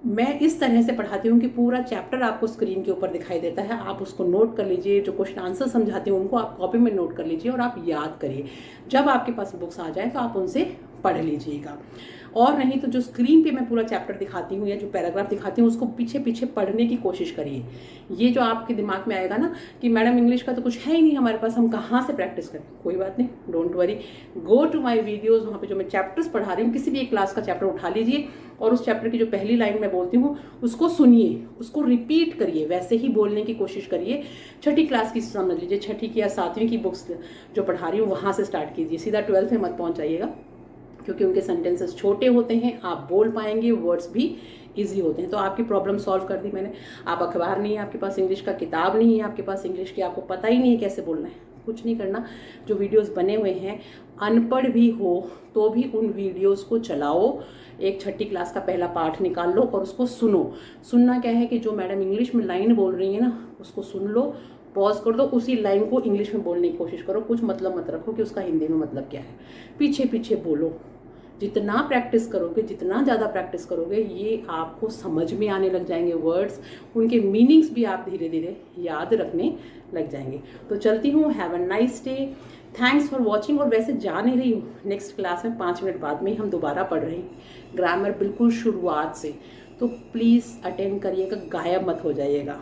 मैं इस तरह से पढ़ाती हूँ कि पूरा चैप्टर आपको स्क्रीन के ऊपर दिखाई देता है, आप उसको नोट कर लीजिए, जो क्वेश्चन आंसर समझाती हूँ उनको आप कॉपी में नोट कर लीजिए और आप याद करिए। जब आपके पास बुक्स आ जाए तो आप उनसे पढ़ लीजिएगा। और नहीं तो जो स्क्रीन पे मैं पूरा चैप्टर दिखाती हूँ या जो पैराग्राफ दिखाती हूँ उसको पीछे पीछे पढ़ने की कोशिश करिए। ये जो आपके दिमाग में आएगा ना कि मैडम इंग्लिश का तो कुछ है ही नहीं हमारे पास, हम कहाँ से प्रैक्टिस करें, कोई बात नहीं, don't worry, go to my videos. वहाँ पे जो मैं चैप्टर्स पढ़ा रही हूँ, किसी भी एक क्लास का चैप्टर उठा लीजिए और उस चैप्टर की जो पहली लाइन मैं बोलती हूँ उसको सुनिए, उसको रिपीट करिए, वैसे ही बोलने की कोशिश करिए। छठी क्लास की समझ लीजिए, छठी की या सातवीं की बुक्स जो पढ़ा रही हूँ वहाँ से स्टार्ट कीजिए, सीधा 12th में मत पहुँच जाइएगा, क्योंकि उनके सेंटेंसेस छोटे होते हैं, आप बोल पाएंगे, वर्ड्स भी इजी होते हैं। तो आपकी प्रॉब्लम सॉल्व कर दी मैंने। आप अखबार नहीं है आपके पास, इंग्लिश का किताब नहीं है आपके पास इंग्लिश की, आपको पता ही नहीं है कैसे बोलना है, कुछ नहीं करना। जो वीडियोस बने हुए हैं, अनपढ़ भी हो तो भी उन वीडियोस को चलाओ, एक छठी क्लास का पहला पाठ निकाल लो और उसको सुनो। सुनना क्या है कि जो मैडम इंग्लिश में लाइन बोल रही है ना उसको सुन लो, पॉज कर दो, उसी लाइन को इंग्लिश में बोलने की कोशिश करो, कुछ मतलब मत रखो कि उसका हिंदी में मतलब क्या है, पीछे पीछे बोलो। जितना प्रैक्टिस करोगे, जितना ज़्यादा प्रैक्टिस करोगे, ये आपको समझ में आने लग जाएंगे वर्ड्स, उनके मीनिंग्स भी आप धीरे धीरे याद रखने लग जाएंगे। तो चलती हूँ, have a nice day, thanks for watching. और वैसे जा नहीं रही हूँ, नेक्स्ट क्लास में 5 मिनट बाद में ही हम दोबारा पढ़ रहे हैं ग्रामर, बिल्कुल शुरुआत से, तो प्लीज़ अटेंड करिएगा, गायब मत हो जाइएगा।